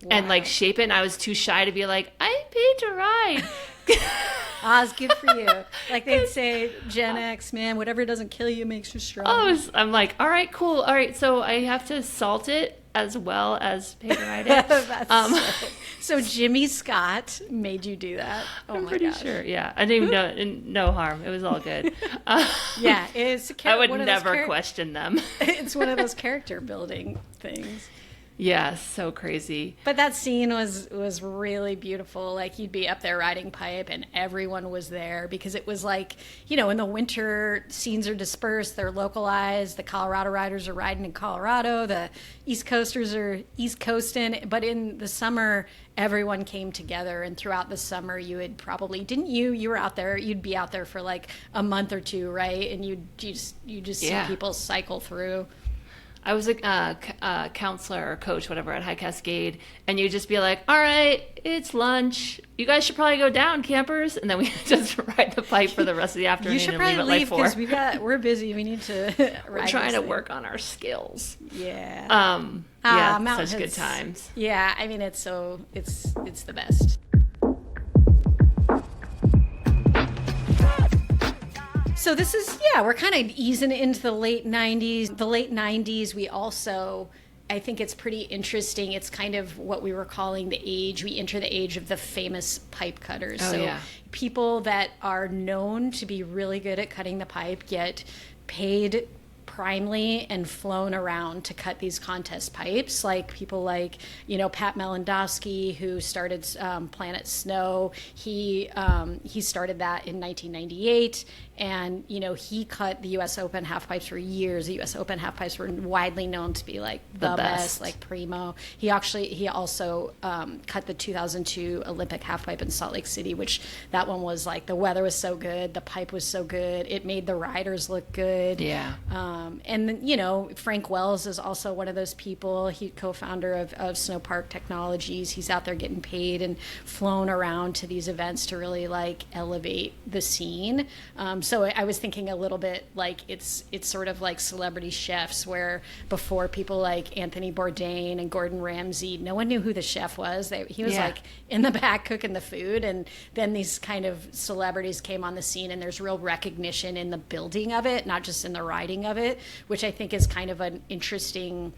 like shape it, and I was too shy to be like, I paid to ride. It's good for you. Like they'd say, Gen X, man, whatever doesn't kill you makes you strong. I'm like, all right, cool. All right, so I have to salt it as well as pay to ride it. So Jimmy Scott made you do that? I'm pretty sure, yeah. I didn't even know, no harm. It was all good. It's I would never question them. It's one of those character building things. Yeah, so crazy. But that scene was really beautiful. Like you'd be up there riding pipe and everyone was there because it was like, in the winter scenes are dispersed, they're localized. The Colorado riders are riding in Colorado. The East Coasters are East Coasting. But in the summer, everyone came together, and throughout the summer you would probably, you were out there, you'd be out there for like a month or two, right? And you just see people cycle through. I was a counselor or coach, whatever, at High Cascade, and you'd just be like, all right, it's lunch. You guys should probably go down, campers. And then we just ride the pipe for the rest of the afternoon. You should and probably leave because we're busy. We need to We're trying to work on our skills. Yeah. Such good times. Yeah, I mean, it's the best. So this is, we're kind of easing into the late 90s. The late 90s, we also, I think it's pretty interesting. It's kind of what we were calling the age. We enter the age of the famous pipe cutters. People that are known to be really good at cutting the pipe get paid primely and flown around to cut these contest pipes, like people like Pat Melendowski, who started Planet Snow. He started that in 1998, and he cut the U.S. Open half pipes for years. The U.S. Open half pipes were widely known to be like the best, like primo. He also cut the 2002 Olympic half pipe in Salt Lake City, which that one was like the weather was so good, the pipe was so good, it made the riders look good. And, Frank Wells is also one of those people. He co-founder of Snow Park Technologies. He's out there getting paid and flown around to these events to really like elevate the scene. So I was thinking a little bit like it's sort of like celebrity chefs, where before people like Anthony Bourdain and Gordon Ramsay, no one knew who the chef was. He was like in the back cooking the food, and then these kind of celebrities came on the scene, and there's real recognition in the building of it, not just in the riding of it, which I think is kind of an interesting,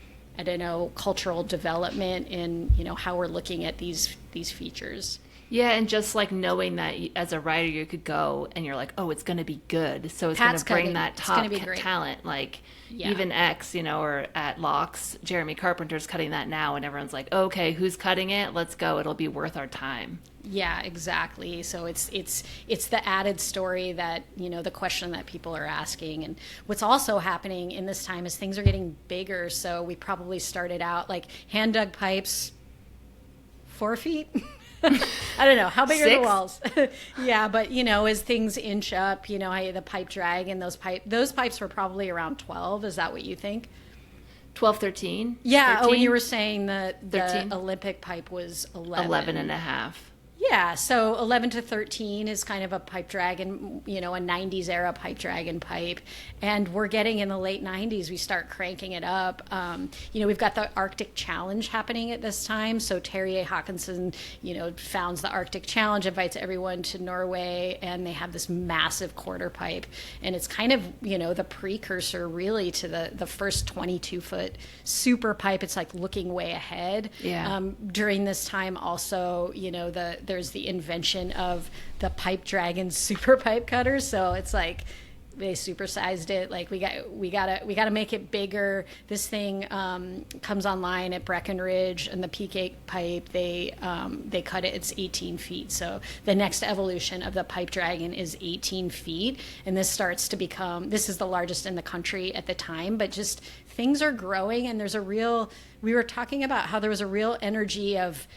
cultural development in, how we're looking at these features. Yeah, and just like knowing that as a rider you could go and you're like, oh, it's going to be good. So it's going to bring that top talent. Like even X, or at Locks, Jeremy Carpenter's cutting that now, and everyone's like, okay, who's cutting it? Let's go. It'll be worth our time. Yeah, exactly. So it's the added story that, the question that people are asking. And what's also happening in this time is things are getting bigger. So we probably started out like hand dug pipes, 4 feet. I don't know. How big 6? are the walls? Yeah, but, as things inch up, the pipe drag and those pipes were probably around 12. Is that what you think? 12, 13? Yeah. 13? Oh, and you were saying that the 13? Olympic pipe was 11. 11 and a half. Yeah, so 11 to 13 is kind of a pipe dragon, a 90s era pipe dragon pipe. And we're getting in the late 90s, we start cranking it up. We've got the Arctic Challenge happening at this time. So Terje Håkansson, founds the Arctic Challenge, invites everyone to Norway, and they have this massive quarter pipe. And it's kind of, the precursor really to the first 22-foot super pipe. It's like looking way ahead. Yeah. During this time also, there's the invention of the pipe dragon super pipe cutters. So it's like they supersized it. Like we gotta make it bigger. This thing comes online at Breckenridge, and the PK pipe they cut it. It's 18 feet. So the next evolution of the pipe dragon is 18 feet, and this starts to become. This is the largest in the country at the time, but just things are growing, and there's a real. We were talking about how there was a real energy of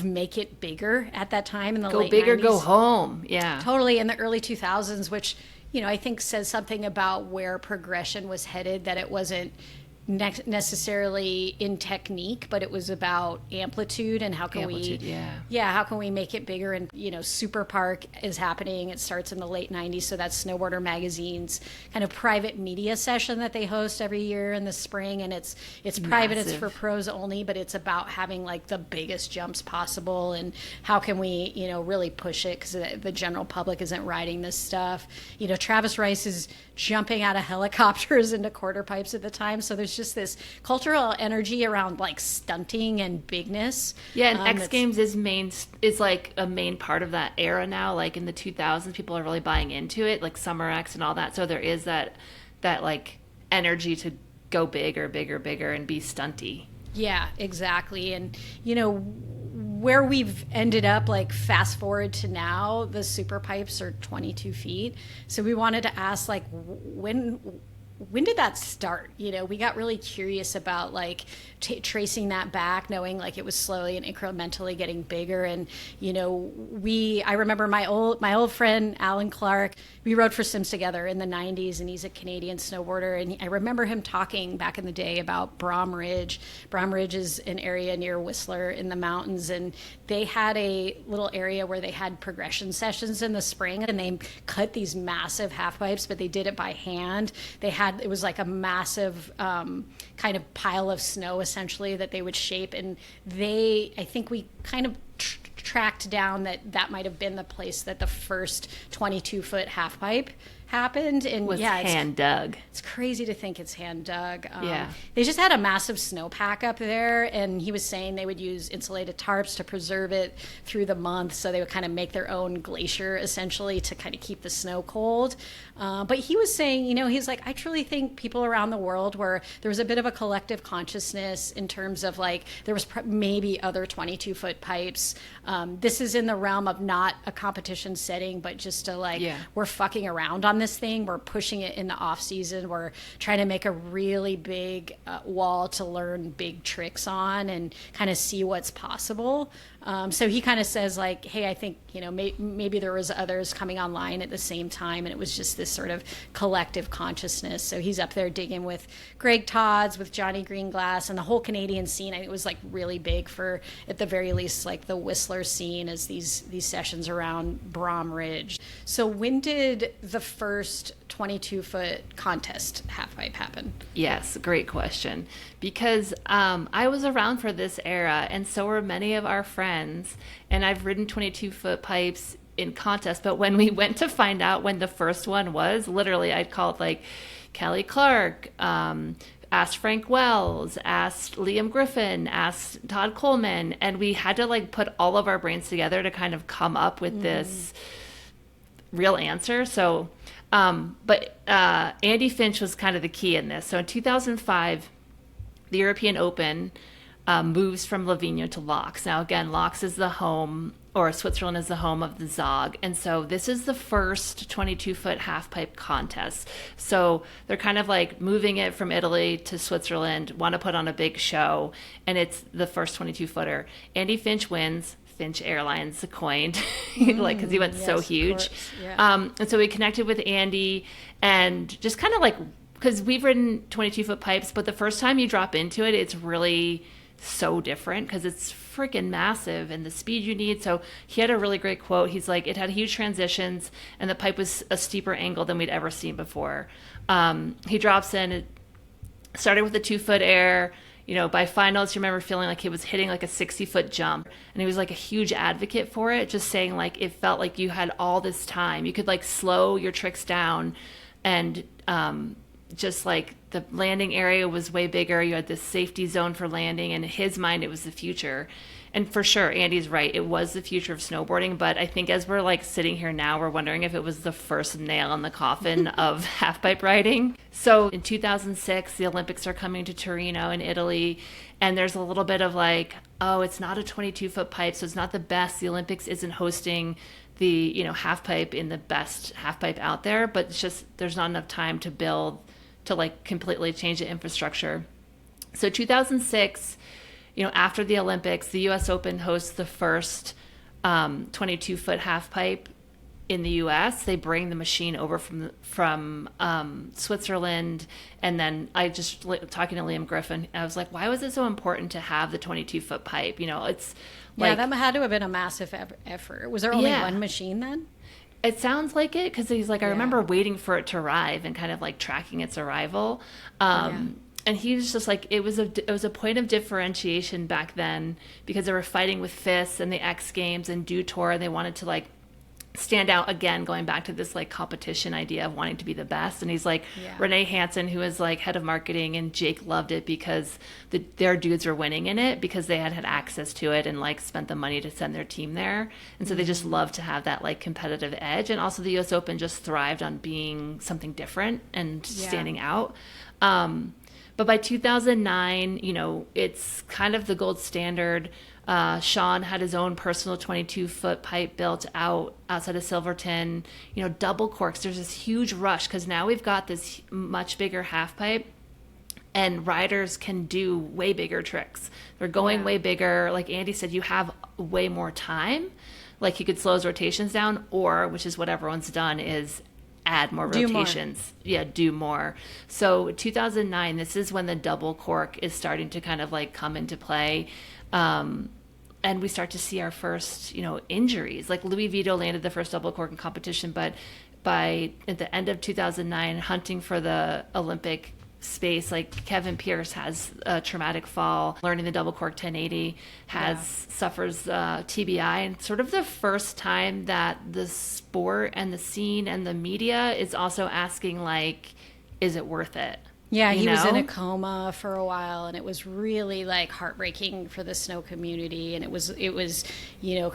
make it bigger at that time in the late 90s. Go big or go home. Yeah. Totally. In the early 2000s, which, I think says something about where progression was headed, that it wasn't necessarily in technique, but it was about amplitude and how can how can we make it bigger. And Super Park is happening. It starts in the late 90s, so that's Snowboarder Magazine's kind of private media session that they host every year in the spring, and it's private. It's for pros only, but it's about having like the biggest jumps possible, and how can we really push it, because the general public isn't riding this stuff. Travis Rice is jumping out of helicopters into quarter pipes at the time, so there's just this cultural energy around like stunting and bigness. Yeah, and X Games is like a main part of that era now. Like in the 2000s, people are really buying into it, like Summer X and all that. So there is that like energy to go bigger, and be stunty. Yeah, exactly. And where we've ended up, like fast forward to now, the super pipes are 22 feet. So we wanted to ask, like, when did that start? We got really curious about like tracing that back, knowing like it was slowly and incrementally getting bigger. And I remember my old friend Alan Clark. We rode for Sims together in the 90s, and he's a Canadian snowboarder. And I remember him talking back in the day about Brom Ridge. Brom Ridge is an area near Whistler in the mountains, and they had a little area where they had progression sessions in the spring, and they cut these massive half pipes, but they did it by hand. It was like a massive kind of pile of snow essentially that they would shape, and I think we kind of tracked down that might have been the place that the first 22-foot half pipe happened. And was hand dug. It's crazy to think it's hand dug. Yeah. They just had a massive snowpack up there, and he was saying they would use insulated tarps to preserve it through the month, so they would kind of make their own glacier essentially to kind of keep the snow cold. But he was saying, he's like, I truly think people around the world where there was a bit of a collective consciousness in terms of like there was maybe other 22-foot pipes. This is in the realm of not a competition setting, but just to like we're fucking around on this thing. We're pushing it in the off season. We're trying to make a really big wall to learn big tricks on and kind of see what's possible. So he kind of says like, hey, I think, maybe there was others coming online at the same time, and it was just this sort of collective consciousness. So he's up there digging with Greg Todds, with Johnny Greenglass, and the whole Canadian scene. I think it was like really big for, at the very least, like the Whistler scene as these sessions around Brom Ridge. So when did the first 22-foot contest halfpipe happen? Yes, great question. Because I was around for this era, and so were many of our friends. And I've ridden 22-foot pipes in contests. But when we went to find out when the first one was, literally, I'd called like Kelly Clark, asked Frank Wells, asked Liam Griffin, asked Todd Coleman, and we had to like put all of our brains together to kind of come up with this real answer. So, but Andy Finch was kind of the key in this. So in 2005, the European Open moves from Livigno to Laux. Now, again, Laux is the home, or Switzerland is the home of the Zog. And so this is the first 22-foot halfpipe contest. So they're kind of like moving it from Italy to Switzerland, want to put on a big show, and it's the first 22-footer. Andy Finch wins. Finch Airlines coined, like, because he went so huge. Yeah. And so we connected with Andy and just kind of like, because we've ridden 22-foot pipes, but the first time you drop into it, it's really so different because it's freaking massive and the speed you need. So he had a really great quote. He's like, it had huge transitions and the pipe was a steeper angle than we'd ever seen before. He drops in, it started with a 2-foot air. By finals, you remember feeling like he was hitting like a 60-foot jump, and he was like a huge advocate for it, just saying like it felt like you had all this time. You could like slow your tricks down, and just like the landing area was way bigger. You had this safety zone for landing, and in his mind, it was the future. And for sure, Andy's right. It was the future of snowboarding. But I think as we're like sitting here now, we're wondering if it was the first nail in the coffin of halfpipe riding. So in 2006, the Olympics are coming to Torino in Italy. And there's a little bit of like, oh, it's not a 22-foot pipe, so it's not the best. The Olympics isn't hosting the, halfpipe in the best halfpipe out there. But it's just, there's not enough time to build, to like completely change the infrastructure. So 2006, after the Olympics, the U.S. Open hosts the first 22-foot halfpipe in the U.S. They bring the machine over from Switzerland, and then I just talking to Liam Griffin, I was like, why was it so important to have the 22-foot pipe? It's like, that had to have been a massive effort. Was there only one machine then? It sounds like it, because he's like, I remember waiting for it to arrive and kind of like tracking its arrival. And he was just like, it was a point of differentiation back then, because they were fighting with FIS and the X Games and Dew Tour, and they wanted to like stand out again, going back to this like competition idea of wanting to be the best. And he's like, Renee Hansen, who is like head of marketing, and Jake loved it because their dudes were winning in it because they had access to it and like spent the money to send their team there. And so they just loved to have that like competitive edge. And also the US Open just thrived on being something different and standing out. But by 2009, it's kind of the gold standard. Sean had his own personal 22-foot pipe built outside of Silverton. Double corks. There's this huge rush because now we've got this much bigger half pipe, and riders can do way bigger tricks. They're going way bigger. Like Andy said, you have way more time. Like he could slow his rotations down, or, which is what everyone's done, is add more rotations. Do more. So 2009, this is when the double cork is starting to kind of like come into play. And we start to see our first, injuries. Like Louis Vito landed the first double cork in competition, but at the end of 2009, hunting for the Olympic space, like Kevin Pierce has a traumatic fall, learning the double cork 1080, suffers TBI, and sort of the first time that the sport and the scene and the media is also asking like, is it worth it? Yeah, he was in a coma for a while, and it was really like heartbreaking for the snow community. And it was,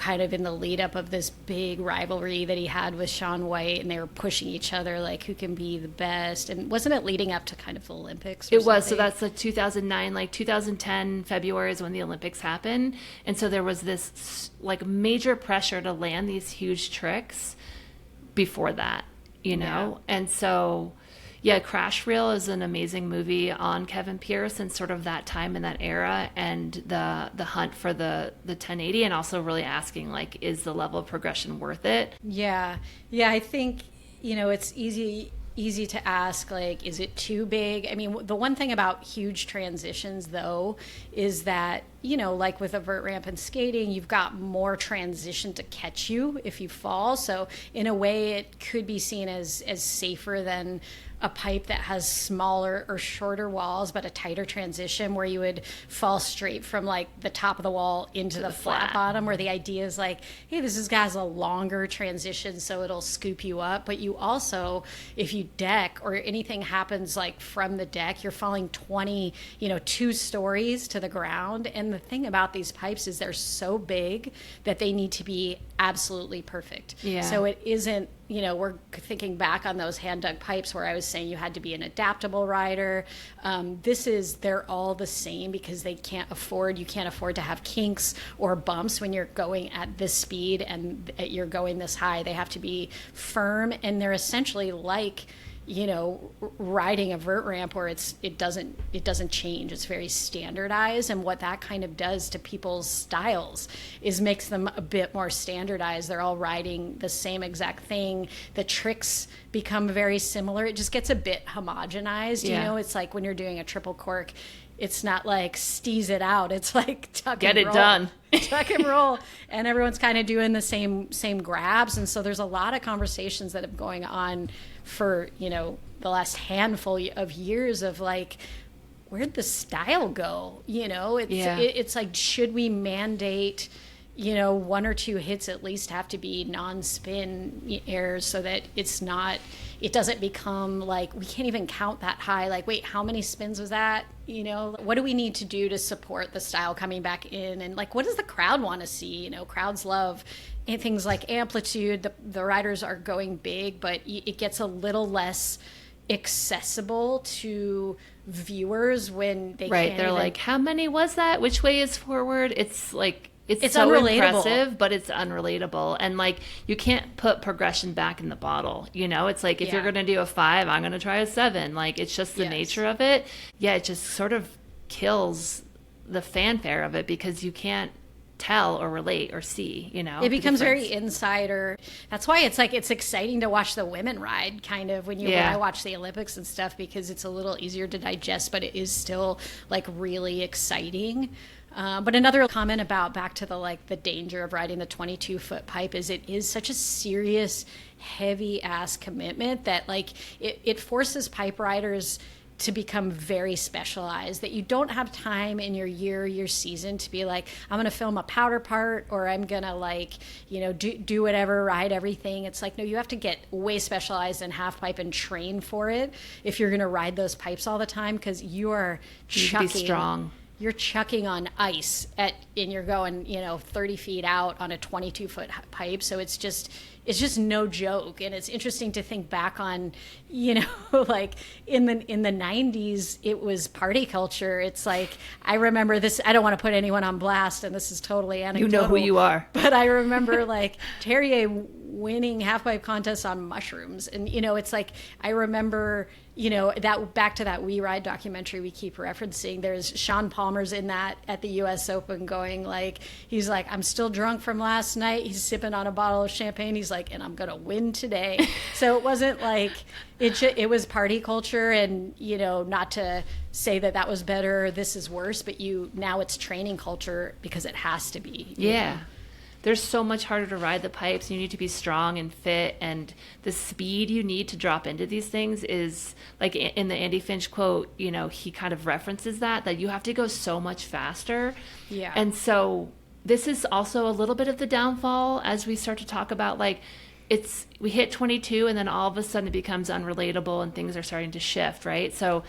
kind of in the lead up of this big rivalry that he had with Shaun White, and they were pushing each other like who can be the best. And wasn't it leading up to kind of the Olympics? It was. So that's like 2009, like 2010 February is when the Olympics happened, and so there was this like major pressure to land these huge tricks before that. you know? And so, yeah, Crash Reel is an amazing movie on Kevin Pierce and sort of that time in that era, and the hunt for the 1080, and also really asking, like, is the level of progression worth it? Yeah. I think, it's easy to ask, like, is it too big? I mean, the one thing about huge transitions, though, is that, like with a vert ramp and skating, you've got more transition to catch you if you fall. So in a way, it could be seen as safer than a pipe that has smaller or shorter walls, but a tighter transition where you would fall straight from like the top of the wall into the flat bottom, where the idea is like, hey, this has a longer transition, so it'll scoop you up. But you also, if you deck or anything happens like from the deck, you're falling 2 stories to the ground. And the thing about these pipes is they're so big that they need to be absolutely perfect. Yeah. So it isn't, we're thinking back on those hand dug pipes where I was saying you had to be an adaptable rider. They're all the same because you can't afford to have kinks or bumps when you're going at this speed and you're going this high. They have to be firm, and they're essentially like, riding a vert ramp where it doesn't change. It's very standardized, and what that kind of does to people's styles is makes them a bit more standardized. They're all riding the same exact thing. The tricks become very similar. It just gets a bit homogenized. It's like when you're doing a triple cork, it's not like steez it out. It's like tuck and roll. Get it done. Tuck and roll. And everyone's kind of doing the same grabs. And so there's a lot of conversations that have going on for, the last handful of years of like, where'd the style go? It's like, should we mandate, 1 or 2 hits at least have to be non-spin airs so that it doesn't become like, we can't even count that high. Like, wait, how many spins was that? What do we need to do to support the style coming back in? And like, what does the crowd want to see? Crowds love things like amplitude. The riders are going big, but it gets a little less accessible to viewers when they right. Can't They're even... like, how many was that? Which way is forward? It's like, it's so unrelatable. impressive, but it's unrelatable. And like, you can't put progression back in the bottle. It's like, if you're going to do a 5, I'm going to try a 7. Like, it's just the nature of it. Yeah. It just sort of kills the fanfare of it because you can't tell or relate or see, it becomes very insider. That's why it's like, it's exciting to watch the women ride kind of when I watch the Olympics and stuff, because it's a little easier to digest, but it is still like really exciting. But another comment about back to the danger of riding the 22-foot pipe is it is such a serious, heavy ass commitment that like it forces pipe riders to become very specialized, that you don't have time in your season to be like, I'm going to film a powder part, or I'm going to do whatever, ride everything. It's like, no, you have to get way specialized in half pipe and train for it if you're going to ride those pipes all the time, because you are chucking. Be strong. You're chucking on ice and you're going, 30 feet out on a 22-foot pipe. So it's just no joke. And it's interesting to think back on, like in the 90s, it was party culture. It's like, I remember this, I don't want to put anyone on blast, and this is totally anecdotal. You know who you are. But I remember like Terrier winning half pipe contests on mushrooms. And, it's like, I remember, that back to that We Ride documentary we keep referencing, there's Sean Palmer's in that at the US Open going like, he's like, I'm still drunk from last night. He's sipping on a bottle of champagne. He's like, and I'm going to win today. So it wasn't like, it was party culture, and, not to say that was better or this is worse, but now it's training culture because it has to be. Yeah. There's so much harder to ride the pipes. You need to be strong and fit, and the speed you need to drop into these things is like in the Andy Finch quote, he kind of references that you have to go so much faster. Yeah. And so this is also a little bit of the downfall as we start to talk about like, we hit 22 and then all of a sudden it becomes unrelatable and things are starting to shift, right? So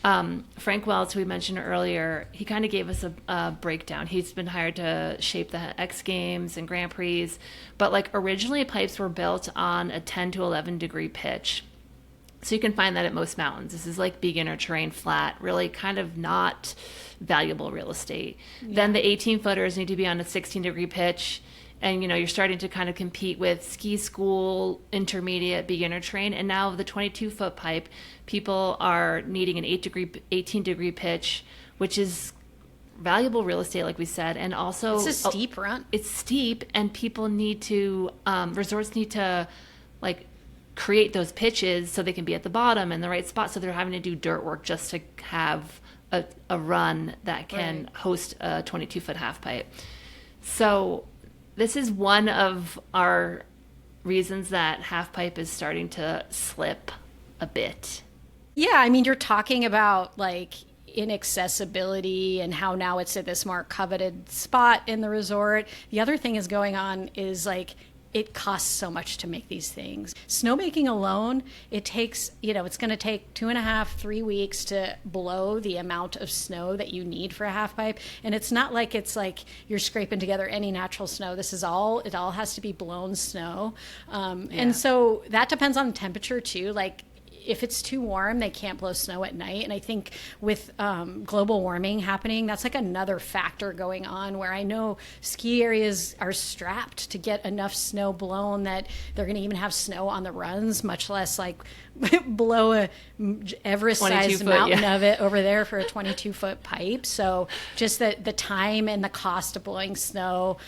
Frank Wells, who we mentioned earlier, he kind of gave us a breakdown. He's been hired to shape the X Games and Grand Prix, but like originally pipes were built on a 10 to 11 degree pitch. So you can find that at most mountains. This is like beginner terrain, flat, really kind of not valuable real estate. Yeah. Then the 18 footers need to be on a 16 degree pitch. and you're starting to kind of compete with ski school, intermediate, beginner train, and now the 22-foot pipe, people are needing an 18-degree pitch, which is valuable real estate, like we said, and also it's a steep run. It's steep, and people need to resorts need to like create those pitches so they can be at the bottom in the right spot. So they're having to do dirt work just to have a run that can host a 22-foot half pipe. So this is one of our reasons that half pipe is starting to slip a bit. Yeah, I mean, you're talking about like inaccessibility and how now it's at this more coveted spot in the resort. The other thing is going on is like it costs so much to make these things. Snowmaking alone, it takes, it's going to take 2.5, 3 weeks to blow the amount of snow that you need for a half pipe. And it's not like it's like you're scraping together any natural snow. It all has to be blown snow. And so that depends on temperature too. Like, if it's too warm, they can't blow snow at night. And I think with global warming happening, that's like another factor going on where I know ski areas are strapped to get enough snow blown that they're going to even have snow on the runs, much less like blow a Everest-sized mountain of it over there for a 22-foot pipe. So just the time and the cost of blowing snow.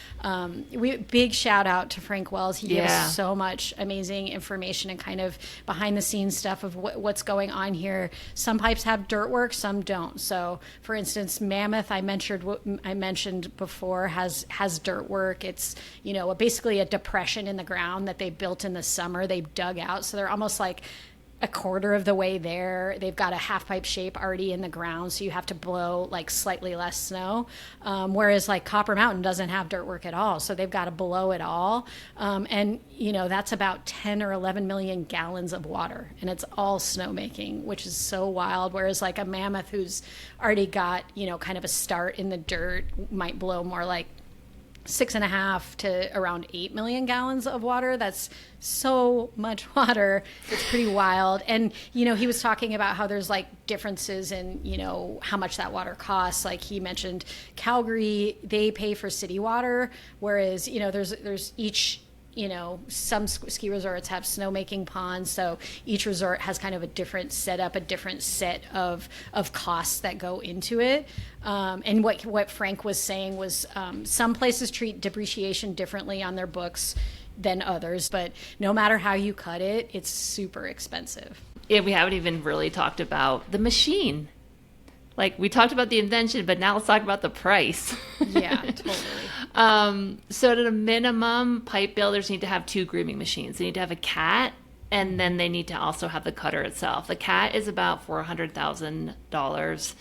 Big shout out to Frank Wells. He gave us so much amazing information and kind of behind the scenes stuff of what's going on here. Some pipes have dirt work, some don't. So for instance, Mammoth, I mentioned before, has dirt work. It's, basically a depression in the ground that they built in the summer. They dug out. So they're almost like a quarter of the way there. They've got a half pipe shape already in the ground, so you have to blow like slightly less snow. Whereas like Copper Mountain doesn't have dirt work at all, so they've got to blow it all. And that's about 10 or 11 million gallons of water, and it's all snowmaking, which is so wild. Whereas like a Mammoth who's already got kind of a start in the dirt might blow more like 6.5 to around 8 million gallons of water. That's so much water. It's pretty wild. And, he was talking about how there's like differences in, how much that water costs. Like he mentioned Calgary, they pay for city water, whereas, there's each, some ski resorts have snowmaking ponds, so each resort has kind of a different setup, a different set of costs that go into it. And what Frank was saying was some places treat depreciation differently on their books than others, but no matter how you cut it, it's super expensive. Yeah, we haven't even really talked about the machine. Like, we talked about the invention, but now let's talk about the price. Yeah, totally. So at a minimum, pipe builders need to have 2 grooming machines. They need to have a cat, and then they need to also have the cutter itself. The cat is about $400,000.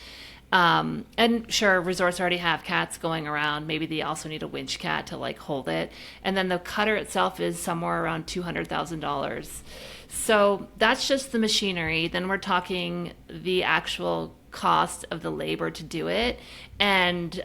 And sure, resorts already have cats going around. Maybe they also need a winch cat to like hold it. And then the cutter itself is somewhere around $200,000. So that's just the machinery. Then we're talking the actual cost of the labor to do it. And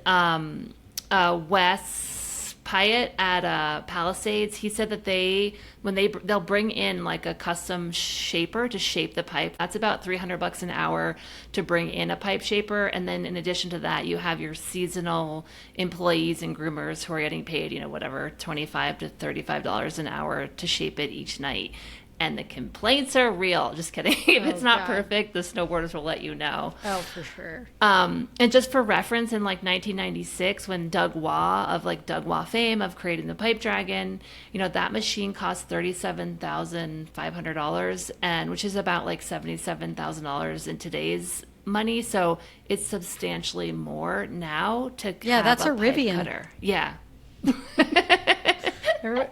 Wes Pyatt at Palisades, he said that they'll bring in like a custom shaper to shape the pipe. That's about $300 an hour to bring in a pipe shaper. And then in addition to that, you have your seasonal employees and groomers who are getting paid, whatever, $25 to $35 an hour to shape it each night. And the complaints are real. Just kidding. If it's not perfect, the snowboarders will let you know. Oh, for sure. And just for reference, in like 1996, when Doug Waugh of like Doug Waugh fame of creating the Pipe Dragon, that machine cost $37,500, and which is about like $77,000 in today's money. So it's substantially more now to have that's a pipe Rivian cutter. Yeah.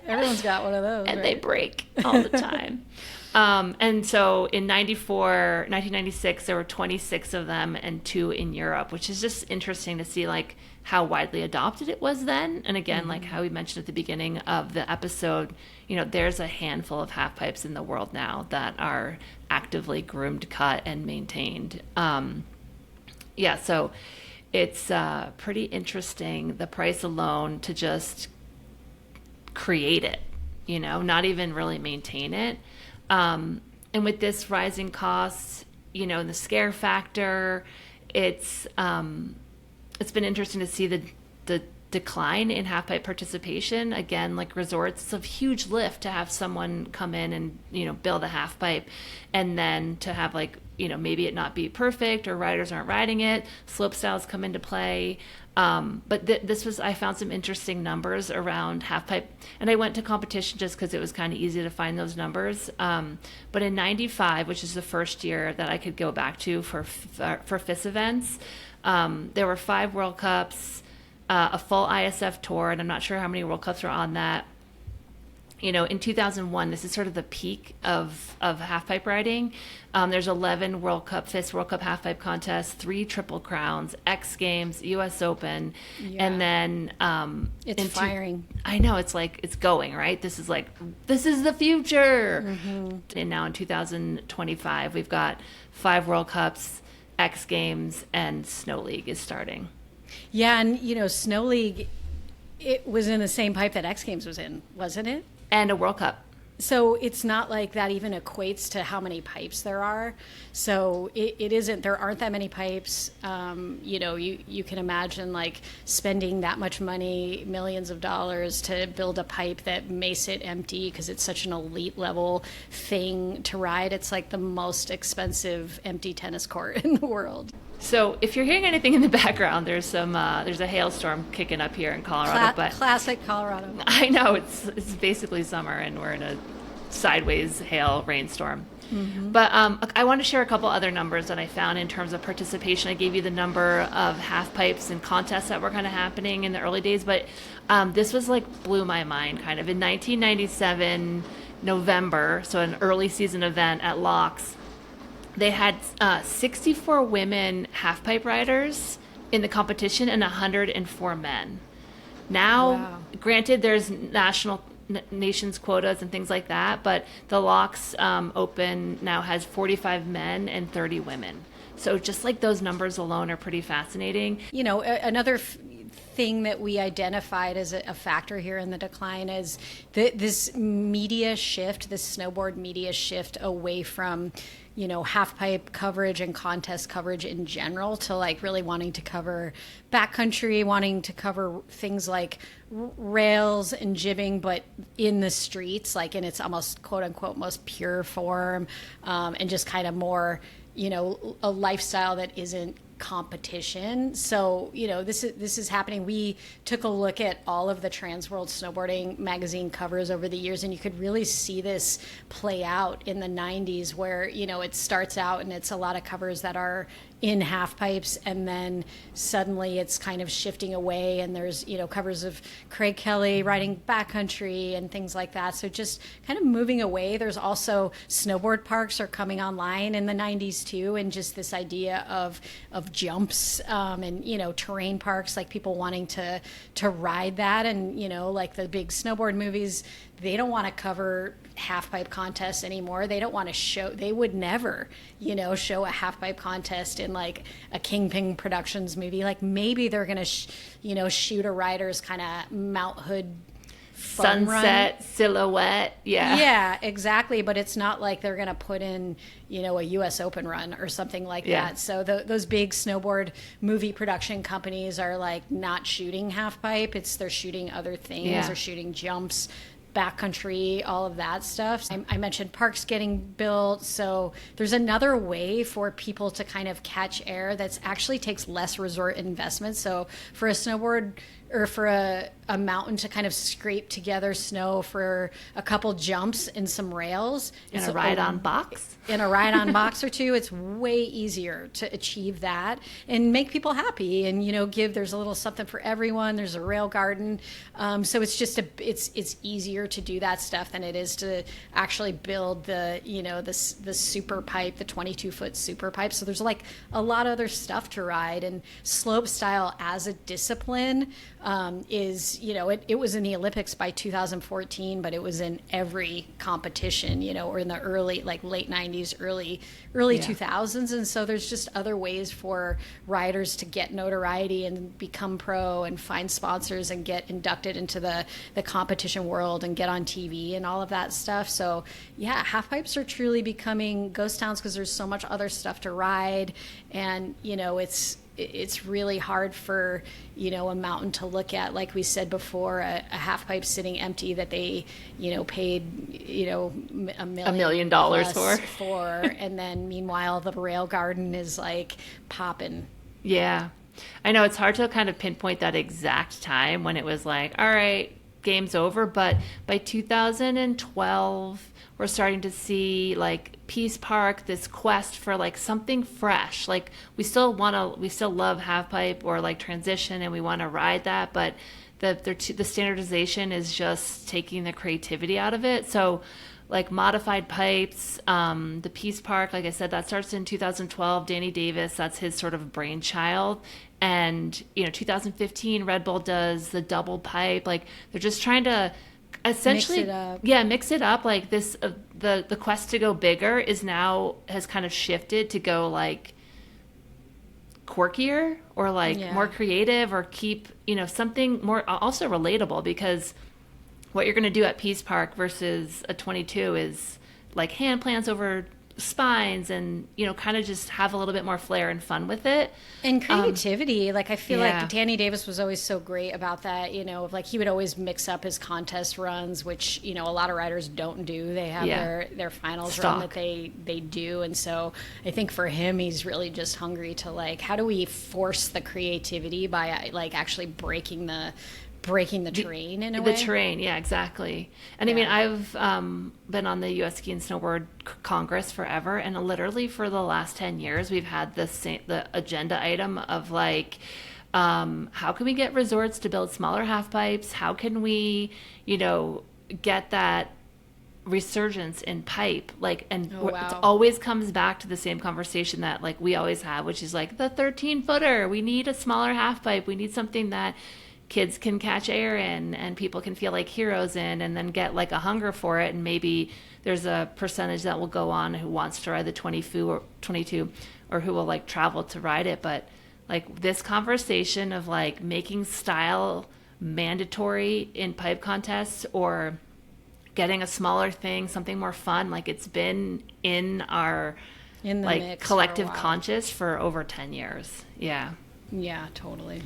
Everyone's got one of those, and right? They break all the time. And so in 1996, there were 26 of them and 2 in Europe, which is just interesting to see like how widely adopted it was then. And again, like how we mentioned at the beginning of the episode, there's a handful of half pipes in the world now that are actively groomed, cut, and maintained. So it's pretty interesting, the price alone to just create it, not even really maintain it. And with this rising costs, the scare factor, it's been interesting to see the decline in half-pipe participation. Again, like resorts, it's a huge lift to have someone come in and, build a half-pipe, and then to have like, maybe it not be perfect or riders aren't riding it. Slope styles come into play. But I found some interesting numbers around half-pipe, and I went to competition just because it was kind of easy to find those numbers. But in '95, which is the first year that I could go back to for FIS events, there were 5 World Cups, a full ISF tour, and I'm not sure how many World Cups were on that. In 2001, this is sort of the peak of half-pipe riding. There's 11 FIS World Cup half-pipe contests, 3 Triple Crowns, X Games, US Open, and then... it's firing. I know, it's like, it's going, right? This is the future! Mm-hmm. And now in 2025, we've got 5 World Cups, X Games, and Snow League is starting. Yeah, and, Snow League, it was in the same pipe that X Games was in, wasn't it? And a World Cup. So it's not like that even equates to how many pipes there are. So it isn't, there aren't that many pipes. You can imagine like spending that much money, millions of dollars to build a pipe that may sit empty because it's such an elite level thing to ride. It's like the most expensive empty tennis court in the world. So if you're hearing anything in the background, there's a hailstorm kicking up here in Colorado. But classic Colorado. I know it's basically summer and we're in a sideways hail rainstorm. Mm-hmm. But I want to share a couple other numbers that I found in terms of participation. I gave you the number of half pipes and contests that were kind of happening in the early days, but this was like blew my mind kind of. In 1997 November, so an early season event at Locks, they had 64 women half-pipe riders in the competition and 104 men. Now, wow. Granted, there's nations quotas and things like that, but the Locks Open now has 45 men and 30 women. So just like those numbers alone are pretty fascinating. Another thing that we identified as a factor here in the decline is this media shift, this snowboard media shift away from half-pipe coverage and contest coverage in general to like really wanting to cover backcountry, wanting to cover things like rails and jibbing, but in the streets, like in its almost quote unquote most pure form, and just kind of more, a lifestyle that isn't competition. So, this is happening. We took a look at all of the Trans World Snowboarding magazine covers over the years, and you could really see this play out in the 90s where, it starts out and it's a lot of covers that are in half pipes, and then suddenly it's kind of shifting away, and there's covers of Craig Kelly riding backcountry and things like that. So just kind of moving away. There's also snowboard parks are coming online in the 90s too, and just this idea of jumps and terrain parks, like people wanting to ride that, and like the big snowboard movies, they don't want to cover half-pipe contests anymore. They don't want to show, they would never, show a half-pipe contest in like a Kingpin Productions movie. Like maybe they're going to, shoot a rider's kind of Mount Hood sunset silhouette. Yeah, exactly. But it's not like they're going to put in, a US Open run or something like that. So those big snowboard movie production companies are like not shooting half-pipe. They're shooting other things. Yeah. They're shooting jumps, backcountry, all of that stuff. I mentioned parks getting built. So there's another way for people to kind of catch air that actually takes less resort investment. So for a snowboard or for a mountain to kind of scrape together snow for a couple jumps and some rails. In a ride-on box? In a ride-on box or two, it's way easier to achieve that and make people happy and, there's a little something for everyone. There's a rail garden. So it's just it's easier to do that stuff than it is to actually build the super pipe, the 22-foot super pipe. So there's like a lot of other stuff to ride, and slope style as a discipline is, it was in the Olympics by 2014, but it was in every competition, or in the early, like late 90s, early 2000s. And so there's just other ways for riders to get notoriety and become pro and find sponsors and get inducted into the competition world and get on TV and all of that stuff. So yeah, half pipes are truly becoming ghost towns because there's so much other stuff to ride. And, it's really hard for, a mountain to look at, like we said before, a half pipe sitting empty that they, paid, $1 million for, and then meanwhile the rail garden is like popping. Yeah. I know it's hard to kind of pinpoint that exact time when it was like, all right, game's over. But by 2012, we're starting to see like Peace Park, this quest for like something fresh. Like we still love half pipe or like transition, and we want to ride that, but the standardization is just taking the creativity out of it. So like modified pipes, the Peace Park, like I said, that starts in 2012. Danny Davis, that's his sort of brainchild. And 2015 Red Bull does the double pipe. Like they're just trying to essentially mix it up. Like this the quest to go bigger has kind of shifted to go like quirkier or like more creative, or keep something more also relatable, because what you're going to do at Peace Park versus a 22 is like hand plants over spines, and kind of just have a little bit more flair and fun with it, and creativity. Like I feel like Danny Davis was always so great about that, like he would always mix up his contest runs, which a lot of riders don't do. They have their finals run that they do, and so I think for him, he's really just hungry to like, how do we force the creativity by like actually breaking the terrain in a way. The terrain, yeah, exactly. And I mean, I've been on the U.S. Ski and Snowboard Congress forever, and literally for the last 10 years, we've had the agenda item of like, how can we get resorts to build smaller half pipes? How can we, get that resurgence in pipe? Like, and it always comes back to the same conversation that like we always have, which is like the 13-footer. We need a smaller half pipe. We need something that kids can catch air in and people can feel like heroes in, and then get like a hunger for it. And maybe there's a percentage that will go on who wants to ride the 22 or who will like travel to ride it. But like this conversation of like making style mandatory in pipe contests, or getting a smaller thing, something more fun, like it's been in our like collective conscious for over 10 years. Yeah Totally.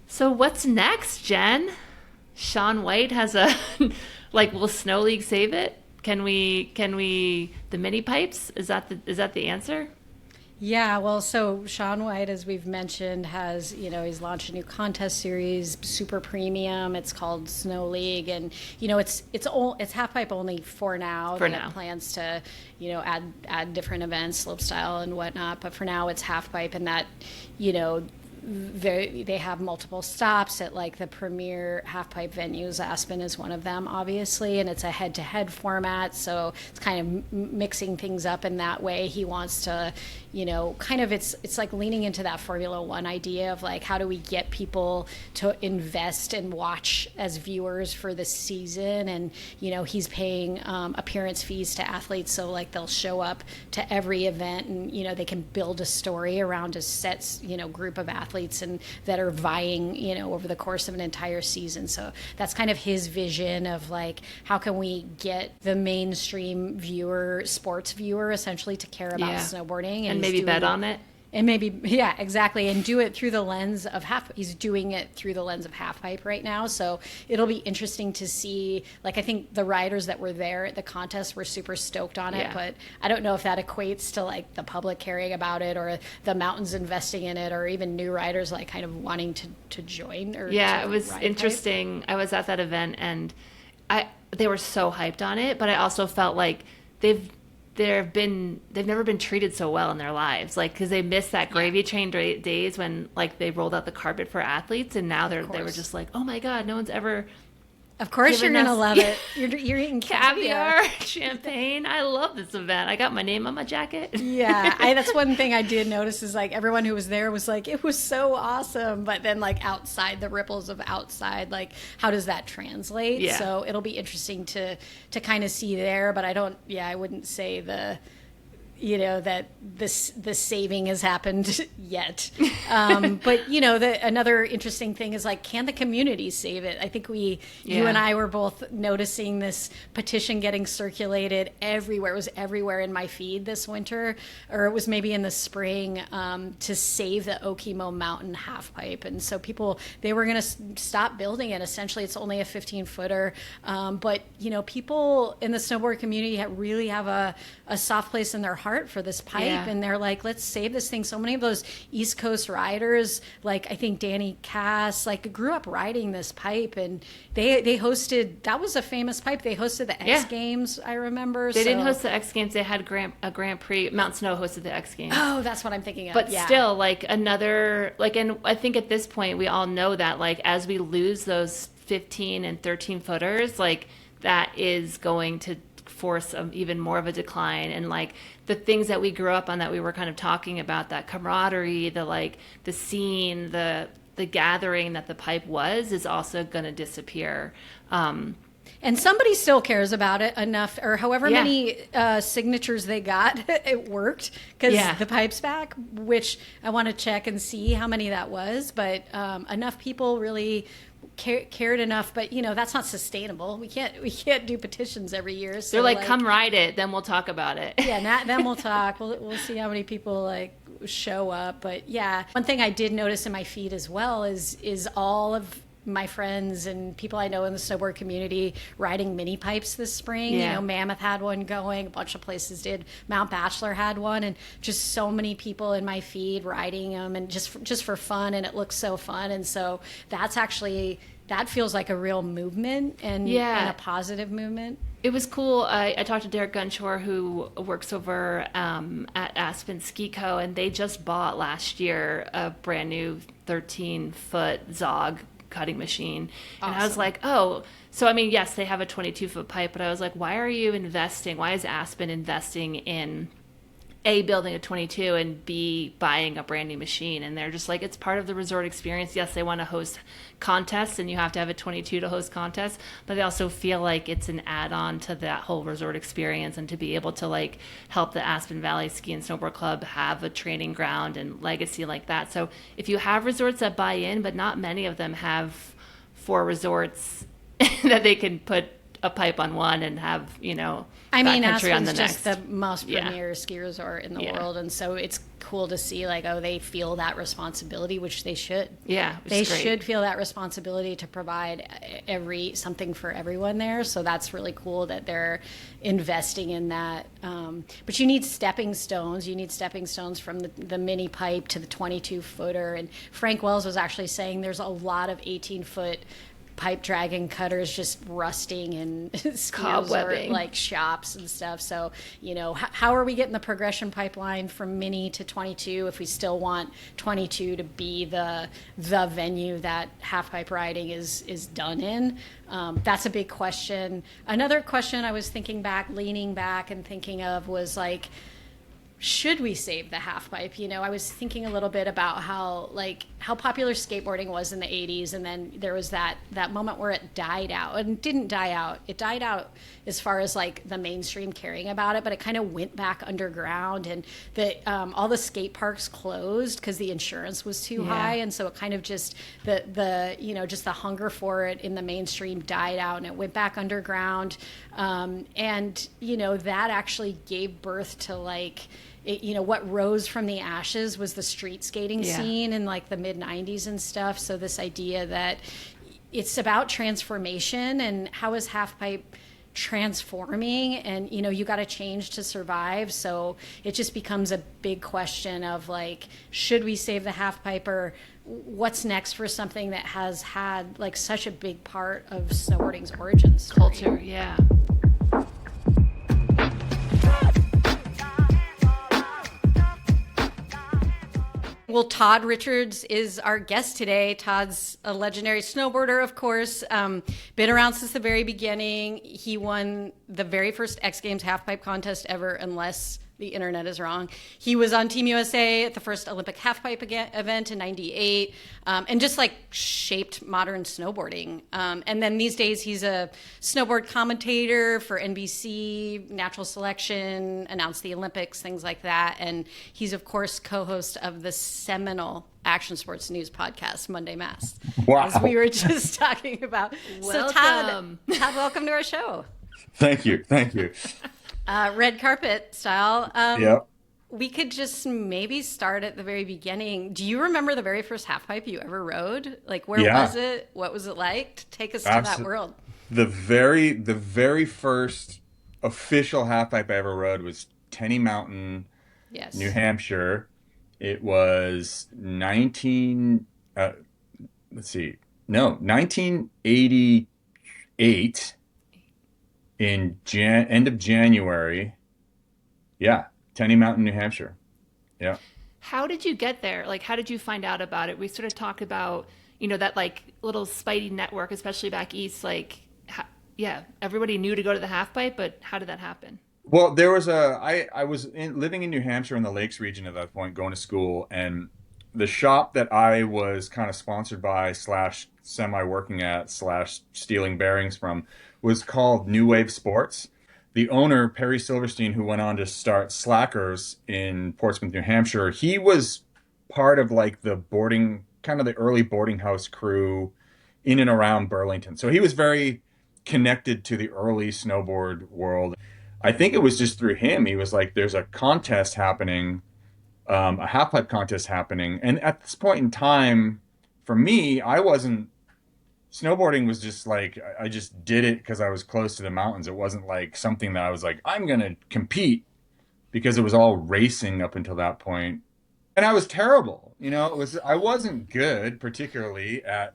So what's next, Jen? Shaun White has a like, will Snow League save it? Can we the mini pipes? Is that the answer? Yeah, well, so Shaun White, as we've mentioned, has, he's launched a new contest series, super premium. It's called Snow League, and it's half pipe only for now. For now, plans to add different events, slopestyle and whatnot. But for now, it's half pipe, and that they have multiple stops at like the premier half pipe venues. Aspen is one of them, obviously, and it's a head-to-head format, so it's kind of mixing things up in that way. He wants to kind of, it's like leaning into that Formula One idea of like, how do we get people to invest and watch as viewers for the season? And he's paying appearance fees to athletes, so like they'll show up to every event, and they can build a story around a set group of athletes and that are vying over the course of an entire season. So that's kind of his vision of like, how can we get the mainstream sports viewer essentially to care about snowboarding, and maybe bet on it. And maybe, yeah, exactly. And do it through the lens of he's doing it through the lens of half pipe right now. So it'll be interesting to see, like, I think the riders that were there at the contest were super stoked on it, but I don't know if that equates to like the public caring about it, or the mountains investing in it, or even new riders like kind of wanting to join. Or it was interesting. Pipe. I was at that event, and they were so hyped on it, but I also felt like they've never been treated so well in their lives, like, because they missed that gravy train days when like they rolled out the carpet for athletes, and now they were just like, oh my god, no one's ever. Of course you're gonna love it. You're eating caviar, champagne. I love this event. I got my name on my jacket. Yeah, that's one thing I did notice is like everyone who was there was like, it was so awesome. But then like outside, the ripples of outside, like how does that translate? Yeah. So it'll be interesting to kind of see there. But I wouldn't say that the saving has happened yet. But another interesting thing is like, can the community save it? I think you and I were both noticing this petition getting circulated everywhere. It was everywhere in my feed this winter, or it was maybe in the spring, to save the Okemo Mountain half pipe. And so they were going to stop building it. Essentially, it's only a 15-footer. But people in the snowboard community really have a soft place in their heart for this pipe, and they're like, let's save this thing. So many of those East Coast riders, like I think Danny Cass, like grew up riding this pipe, and they hosted, that was a famous pipe. They hosted the X Games, I remember. They didn't host the X Games. They had a Grand Prix. Mount Snow hosted the X Games. Oh, that's what I'm thinking of. But still, like another, like, and I think at this point we all know that, like, as we lose those 15 and 13 footers, like that is going to force even more of a decline. And like the things that we grew up on that we were kind of talking about, that camaraderie, the scene, the gathering that the pipe was, is also going to disappear. And somebody still cares about it enough, or however many signatures they got, it worked, because the pipe's back, which I want to check and see how many that was. But enough people really cared enough, but that's not sustainable. We can't do petitions every year. So they're like, come ride it, then we'll talk about it. Then we'll talk. We'll see how many people like show up. But one thing I did notice in my feed as well is all of my friends and people I know in the snowboard community riding mini pipes this spring. Mammoth had one going, a bunch of places did. Mount Bachelor had one, and just so many people in my feed riding them, and just for fun, and it looks so fun. And so that feels like a real movement and a positive movement. It was cool. I talked to Derek Gunshore, who works over at Aspen Ski Co., and they just bought last year a brand new 13-foot Zog cutting machine. And I was like, oh, so I mean, yes, they have a 22-foot pipe, but I was like, why is Aspen investing in A, building a 22, and B, buying a brand new machine? And they're just like, it's part of the resort experience. Yes, they want to host contests, and you have to have a 22 to host contests, but they also feel like it's an add-on to that whole resort experience, and to be able to like help the Aspen Valley Ski and Snowboard Club have a training ground and legacy like that. So if you have resorts that buy in, but not many of them have 4 resorts that they can put a pipe on one and have, Aspen's just the most premier ski resort in the world, and so it's cool to see like, they feel that responsibility, which they should. They should feel that responsibility to provide something for everyone there. So that's really cool that they're investing in that. But you need stepping stones. You need stepping stones from the mini pipe to the 22-footer. And Frank Wells was actually saying there's a lot of 18-foot pipe dragon cutters just rusting in cobwebbing, like shops and stuff. So how are we getting the progression pipeline from mini to 22 if we still want 22 to be the venue that half pipe riding is done in? That's a big question. Another question I was leaning back and thinking of was like, should we save the half pipe? I was thinking a little bit about how popular skateboarding was in the 80s, and then there was that moment where it died out, and didn't die out. It died out as far as like the mainstream caring about it, but it kind of went back underground, and all the skate parks closed because the insurance was too high, and so it kind of just just the hunger for it in the mainstream died out, and it went back underground, and that actually gave birth to like. What rose from the ashes was the street skating scene in like the mid 90s and stuff. So this idea that it's about transformation, and how is half pipe transforming, and you got to change to survive. So it just becomes a big question of like, should we save the half pipe, or what's next for something that has had like such a big part of snowboarding's origins culture? Well, Todd Richards is our guest today. Todd's a legendary snowboarder, of course, been around since the very beginning. He won the very first X Games halfpipe contest ever, unless The internet is wrong. He was on Team USA at the first Olympic halfpipe event in '98, and just like shaped modern snowboarding. And then these days he's a snowboard commentator for NBC, Natural Selection, announced the Olympics, things like that. And he's of course co-host of the seminal Action Sports News podcast, Monday Mass. Wow. As we were just talking about. Welcome. So Todd, welcome to our show. Thank you. Red carpet style. Yep. We could just maybe start at the very beginning. Do you remember the very first halfpipe you ever rode? Like, where was it? What was it like? Take us to that world. The very first official halfpipe I ever rode was Tenny Mountain, Yes. New Hampshire. It was 1988 in end of January. Yeah, Tenny Mountain, New Hampshire. Yeah. How did you get there? Like, how did you find out about it? We sort of talked about, you know, that like little Spidey network, especially back east. Like, everybody knew to go to the halfpipe, but how did that happen? Well, there was I was living in New Hampshire in the Lakes region at that point, going to school, and the shop that I was kind of sponsored by / semi working at / stealing bearings from was called New Wave Sports. The owner, Perry Silverstein, who went on to start Slackers in Portsmouth, New Hampshire, he was part of like the early boarding house crew in and around Burlington. So he was very connected to the early snowboard world. I think it was just through him. He was like, there's a contest happening, a halfpipe contest happening. And at this point in time, for me, snowboarding was just like, I just did it because I was close to the mountains. It wasn't like something that I was like, I'm going to compete, because it was all racing up until that point. And I was terrible. You know, I wasn't good, particularly at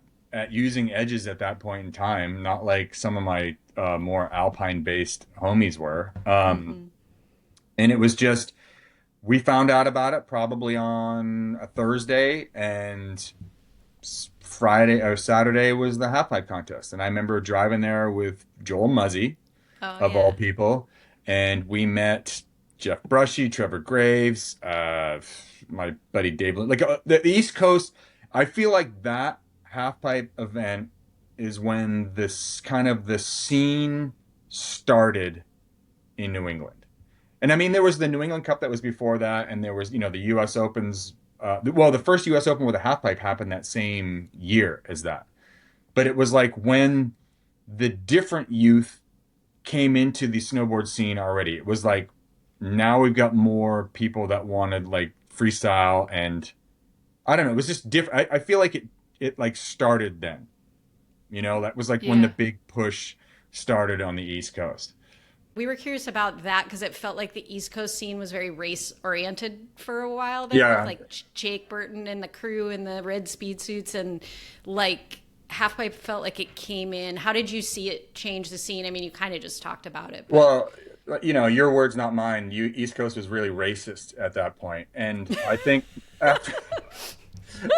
using edges at that point in time, not like some of my more alpine-based homies were. And it was just, we found out about it probably on a Thursday, and Friday or Saturday was the halfpipe contest. And I remember driving there with Joel Muzzy, of all people, and we met Jeff Brushy, Trevor Graves, my buddy Dave. Like the East Coast, I feel like that halfpipe event is when this kind of the scene started in New England. And I mean, there was the New England Cup that was before that, and there was, you know, the U.S. Opens. The first U.S. Open with a halfpipe happened that same year as that. But it was like when the different youth came into the snowboard scene already. It was like, now we've got more people that wanted like freestyle, and I don't know, it was just different. I feel like it like started then. You know, that was like when the big push started on the East Coast. We were curious about that because it felt like the East Coast scene was very race oriented for a while there, with like Jake Burton and the crew in the red speed suits, and like halfpipe felt like it came in. How did you see it change the scene? I mean, you kind of just talked about it. But... Well, you know, your words, not mine. East Coast was really racist at that point, and I think after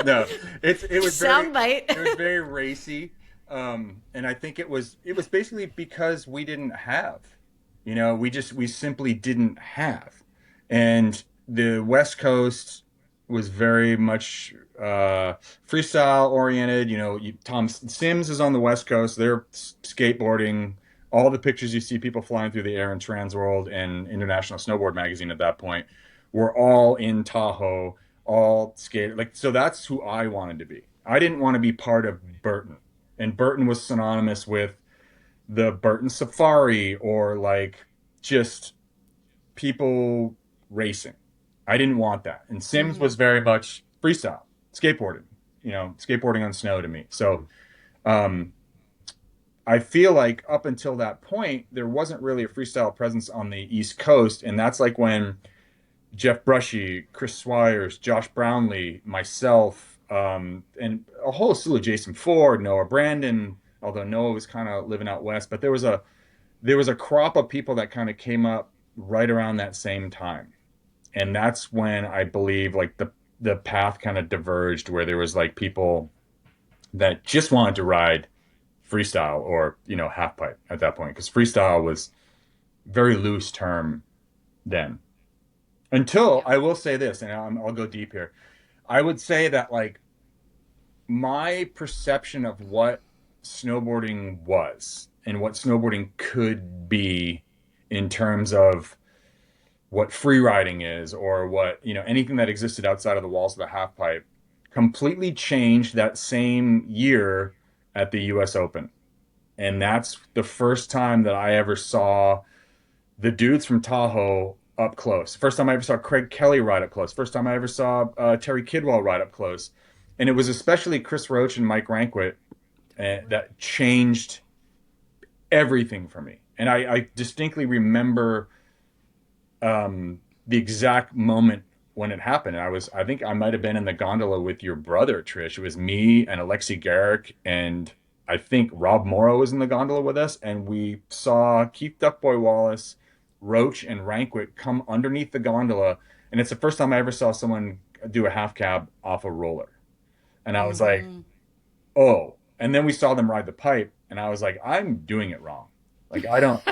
no, it was soundbite. It was very racy, and I think it was basically because we didn't have. You know, we simply didn't have. And the West Coast was very much freestyle oriented. You know, Tom Sims is on the West Coast. They're skateboarding. All the pictures you see people flying through the air in Transworld and International Snowboard Magazine at that point were all in Tahoe, all skate. Like, so that's who I wanted to be. I didn't want to be part of Burton. And Burton was synonymous with the Burton Safari, or like just people racing. I didn't want that. And Sims was very much freestyle, skateboarding, you know, skateboarding on snow to me. So I feel like up until that point, there wasn't really a freestyle presence on the East Coast. And that's like when Jeff Brushy, Chris Swires, Josh Brownlee, myself, and a whole slew of Jason Ford, Noah Brandon, although Noah was kind of living out west, but there was a crop of people that kind of came up right around that same time. And that's when I believe like the path kind of diverged, where there was like people that just wanted to ride freestyle or, you know, halfpipe at that point, because freestyle was very loose term then. Until Yeah. I will say this, and I'll go deep here. I would say that like my perception of what snowboarding was and what snowboarding could be in terms of what free riding is or what, anything that existed outside of the walls of the half pipe completely changed that same year at the US Open. And that's the first time that I ever saw the dudes from Tahoe up close. First time I ever saw Craig Kelly ride up close. First time I ever saw Terry Kidwell ride up close. And it was especially Chris Roach and Mike Rankwit that changed everything for me. And I distinctly remember the exact moment when it happened. I think I might have been in the gondola with your brother, Trish. It was me and Alexi Garrick, and I think Rob Morrow was in the gondola with us, and we saw Keith Duckboy Wallace, Roach, and Rankwit come underneath the gondola, and it's the first time I ever saw someone do a half cab off a roller. And I was like, oh. And then we saw them ride the pipe, and I was like, I'm doing it wrong. Like, I don't,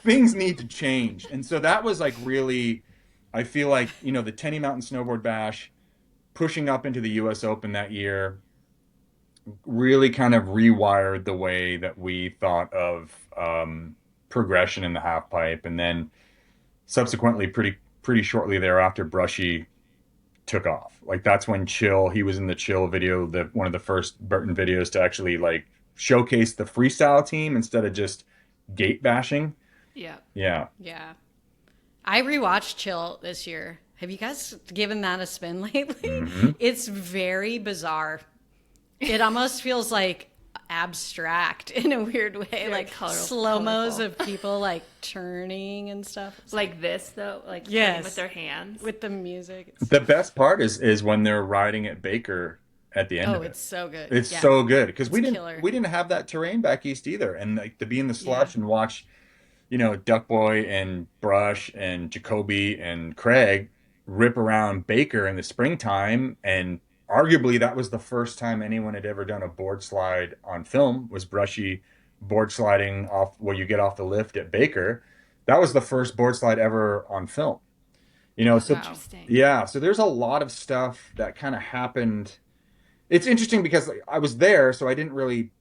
things need to change. And so that was like really, I feel like, the Tenny Mountain Snowboard Bash, pushing up into the US Open that year, really kind of rewired the way that we thought of progression in the half pipe. And then subsequently, pretty shortly thereafter, Brushy took off. Like that's when Chill, he was in the Chill video, one of the first Burton videos to actually like showcase the freestyle team instead of just gate bashing. Yeah. Yeah. Yeah. I rewatched Chill this year. Have you guys given that a spin lately? Mm-hmm. It's very bizarre. It almost feels like abstract in a weird way, Very like colorful. slow-mos of people like turning and stuff. It's Like this though, like Yes. playing with their hands. with the music. It's, The best part is when they're riding at Baker at the end oh, of it. it's so good. It's Yeah. so good because we It's didn't killer. we didn't have that terrain back east either, and like to be in the slush Yeah. and watch, Duck Boy and Brush and Jacoby and Craig rip around Baker in the springtime, and arguably that was the first time anyone had ever done a board slide on film. Was Brushy board sliding off where you get off the lift at Baker? That was the first board slide ever on film. So Wow. Interesting. yeah, so there's a lot of stuff that kind of happened. It's interesting because like, I was there, so I didn't really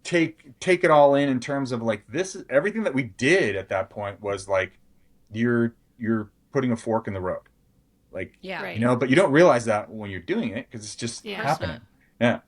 take it all in terms of like this everything that we did at that point was like you're putting a fork in the road, like Yeah. Right. but you don't realize that when you're doing it because it's just Yeah. happening. Yeah.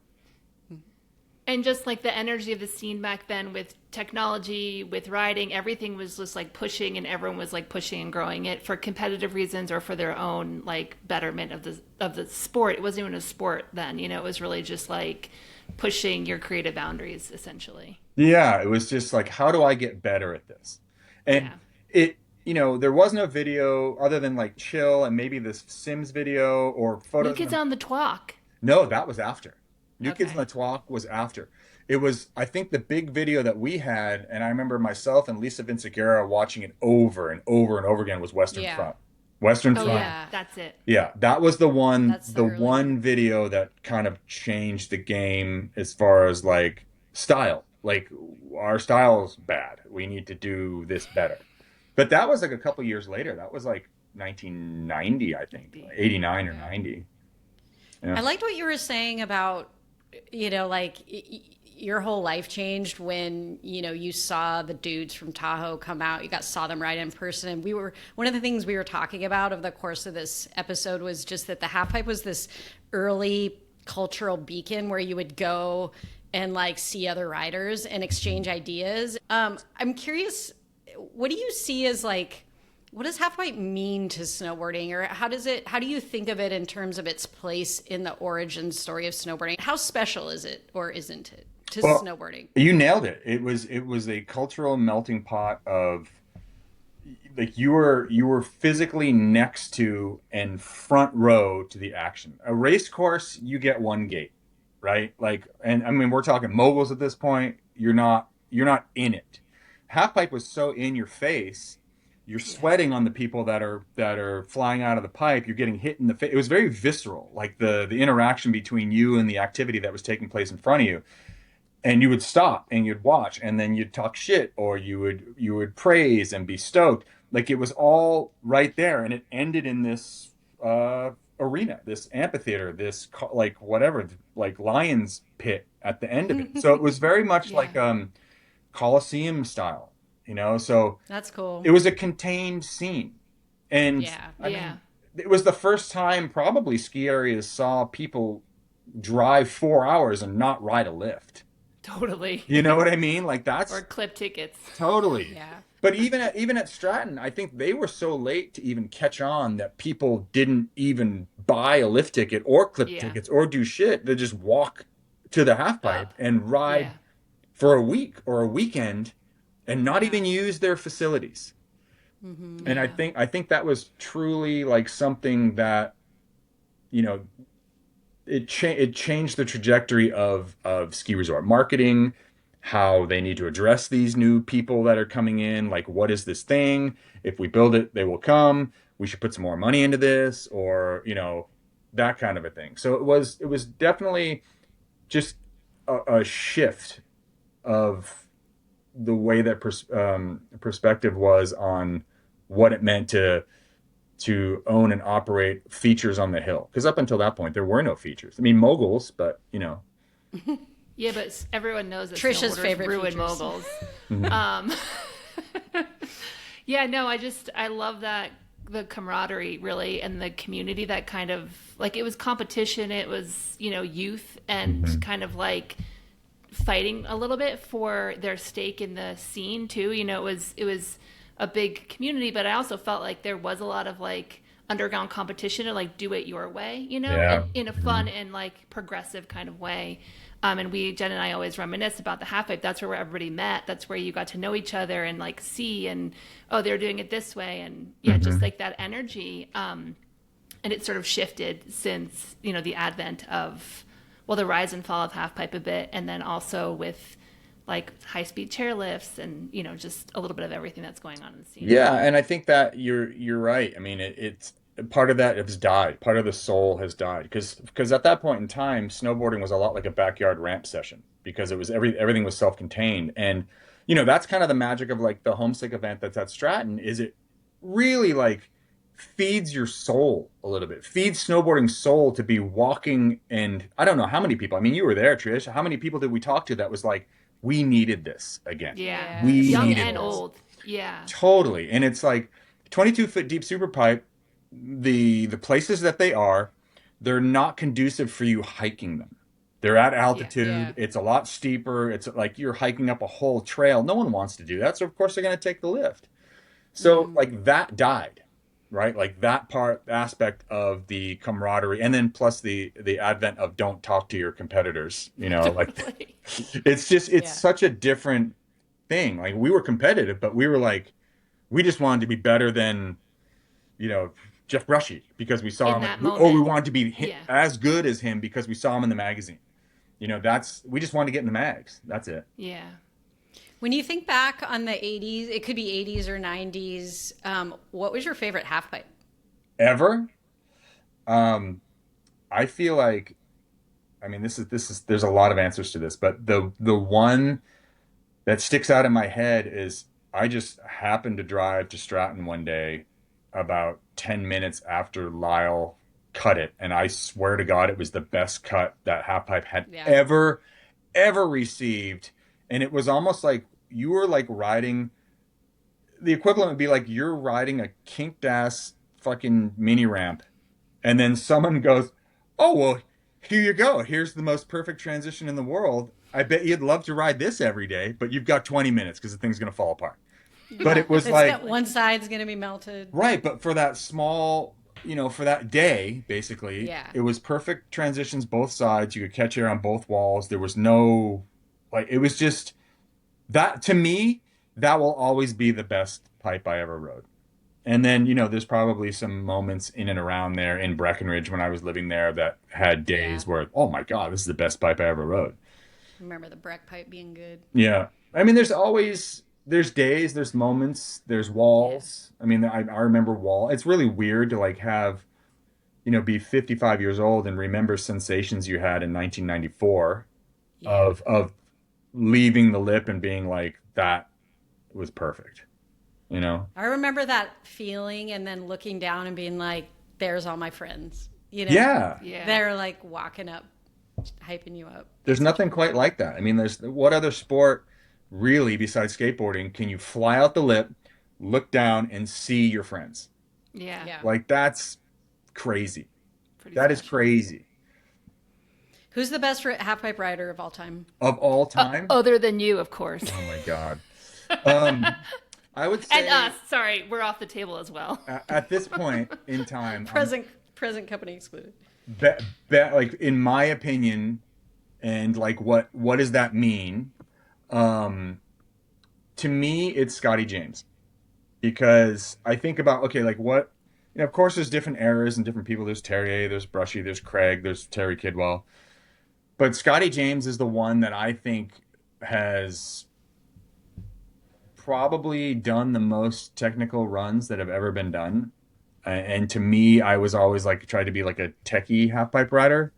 And just like the energy of the scene back then with technology, with riding, everything was just like pushing, and everyone was like pushing and growing it for competitive reasons or for their own like betterment of the sport. It wasn't even a sport then, it was really just like pushing your creative boundaries essentially. Yeah, it was just like, how do I get better at this? And there was no video other than like Chill and maybe this Sims video or photos. New Kids on the Twalk. No, that was after. New Kids Okay. on the Twalk was after. It was, I think, the big video that we had, and I remember myself and Lisa Vinciguerra watching it over and over and over again, was Western Yeah. Front. Western Oh Front. yeah, that's it. Yeah, that was the one, That's the early one video that kind of changed the game as far as like style. Like our style's bad. We need to do this better. But that was like a couple years later. That was like 1990, I think, 89 or 90. Yeah. I liked what you were saying about, your whole life changed when, you saw the dudes from Tahoe come out. You saw them ride in person. And one of the things we were talking about over the course of this episode was just that the halfpipe was this early cultural beacon where you would go and like see other riders and exchange ideas. I'm curious, what do you see as like, what does halfpipe mean to snowboarding, or how do you think of it in terms of its place in the origin story of snowboarding? How special is it, or isn't it, to snowboarding? You nailed it. It was a cultural melting pot of like you were physically next to and front row to the action. A race course, you get one gate, right? Like, and I mean, we're talking moguls at this point. You're not in it. Halfpipe was so in your face. You're sweating on the people that are flying out of the pipe. You're getting hit in the face. It was very visceral, like the interaction between you and the activity that was taking place in front of you. And you would stop and you'd watch, and then you'd talk shit, or you would praise and be stoked. Like it was all right there, and it ended in this arena, this amphitheater, this like whatever, like lion's pit at the end of it. So it was very much Yeah. like Coliseum-style, So That's cool. it was a contained scene, and Yeah. I Yeah. mean, it was the first time probably ski areas saw people drive 4 hours and not ride a lift. Totally. You know what I mean? Like that's Or clip tickets. totally. Yeah. But even at Stratton, I think they were so late to even catch on that people didn't even buy a lift ticket or clip Yeah. tickets or do shit. They just walk to the half pipe and ride Yeah. for a week or a weekend and not Yeah. even use their facilities. Mm-hmm. And Yeah. I think that was truly like something that, you know, it changed the trajectory of ski resort marketing, how they need to address these new people that are coming in. Like, what is this thing? If we build it, they will come. We should put some more money into this, or that kind of a thing. So it was definitely just a shift of the way that perspective was on what it meant to own and operate features on the hill. Because up until that point, there were no features. I mean, moguls, but Yeah, but everyone knows that Tricia's snowboarders favorite ruin features. moguls. Yeah, no, I love that, the camaraderie really, and the community that kind of, like, it was competition, it was, youth, and kind of like fighting a little bit for their stake in the scene too. It was a big community, but I also felt like there was a lot of like underground competition to like do it your way, Yeah. in a fun and like progressive kind of way. And Jen and I always reminisce about the half pipe. That's where everybody met. That's where you got to know each other and like see, and oh, they're doing it this way, and just like that energy. And it sort of shifted since the advent of, well, the rise and fall of half pipe a bit, and then also with like high speed chairlifts and just a little bit of everything that's going on in the scene. Yeah, and I think that you're right. I mean, it's part of that has died. Part of the soul has died because at that point in time, snowboarding was a lot like a backyard ramp session because it was everything was self-contained, and that's kind of the magic of like the Homesick event that's at Stratton. Is it really like feeds your soul a little bit, feeds snowboarding soul to be walking, and I don't know how many people. I mean, you were there, Trish. How many people did we talk to that was like, we needed this again? Yeah. We Young needed and this. old. Yeah. Totally. And it's like 22-foot deep super pipe, the places that they're not conducive for you hiking them. They're at altitude. Yeah. It's a lot steeper. It's like you're hiking up a whole trail. No one wants to do that. So of course they're going to take the lift. So like that died, right? Like that aspect of the camaraderie, and then plus the advent of don't talk to your competitors, like it's such a different thing. Like we were competitive, but we were like, we just wanted to be better than, Jeff Brushy because we saw In him, that or we moment. wanted to be Yeah. as good as him because we saw him in the magazine. We just wanted to get in the mags. That's it. Yeah. When you think back on the 80s, it could be 80s or 90s, what was your favorite half pipe? Ever? I feel like, I mean, this is there's a lot of answers to this, but the one that sticks out in my head is I just happened to drive to Stratton one day about 10 minutes after Lyle cut it, and I swear to God it was the best cut that Halfpipe had ever received. And it was almost like you were like riding, the equivalent would be like you're riding a kinked ass fucking mini ramp, and then someone goes, oh well, here you go, here's the most perfect transition in the world. I bet you'd love to ride this every day, but you've got 20 minutes because the thing's going to fall apart. But it was like, one side's going to be melted. right, but for that small, for that day, basically, it was perfect transitions both sides. You could catch air on both walls. There was no, like, it was just, that, to me, that will always be the best pipe I ever rode. And then, there's probably some moments in and around there in Breckenridge when I was living there that had days where, oh my God, this is the best pipe I ever rode. Remember the Breck pipe being good. Yeah. I mean, there's days, there's moments, there's walls. I mean, I remember wall. It's really weird to like have, be 55 years old and remember sensations you had in 1994 of leaving the lip and being like, that was perfect. you know? I remember that feeling and then looking down and being like, there's all my friends. You know? Yeah. Yeah. They're like walking up, hyping you up. There's nothing quite like that. I mean, there's what other sport really besides skateboarding can you fly out the lip, look down and see your friends? Yeah. Yeah. Like that's crazy. Pretty That is special. crazy. Who's the best half pipe rider of all time? Of all time? Other than you, of course. Oh my God. Um, I would say And us. Sorry, we're off the table as well. at this point in time, Present company excluded. like in my opinion, and like what does that mean? To me, it's Scotty James, because I think about okay, like what of course, there's different eras and different people. There's Terrier, there's Brushy, there's Craig, there's Terry Kidwell, but Scotty James is the one that I think has probably done the most technical runs that have ever been done. And to me, I was always like tried to be like a techie half pipe rider.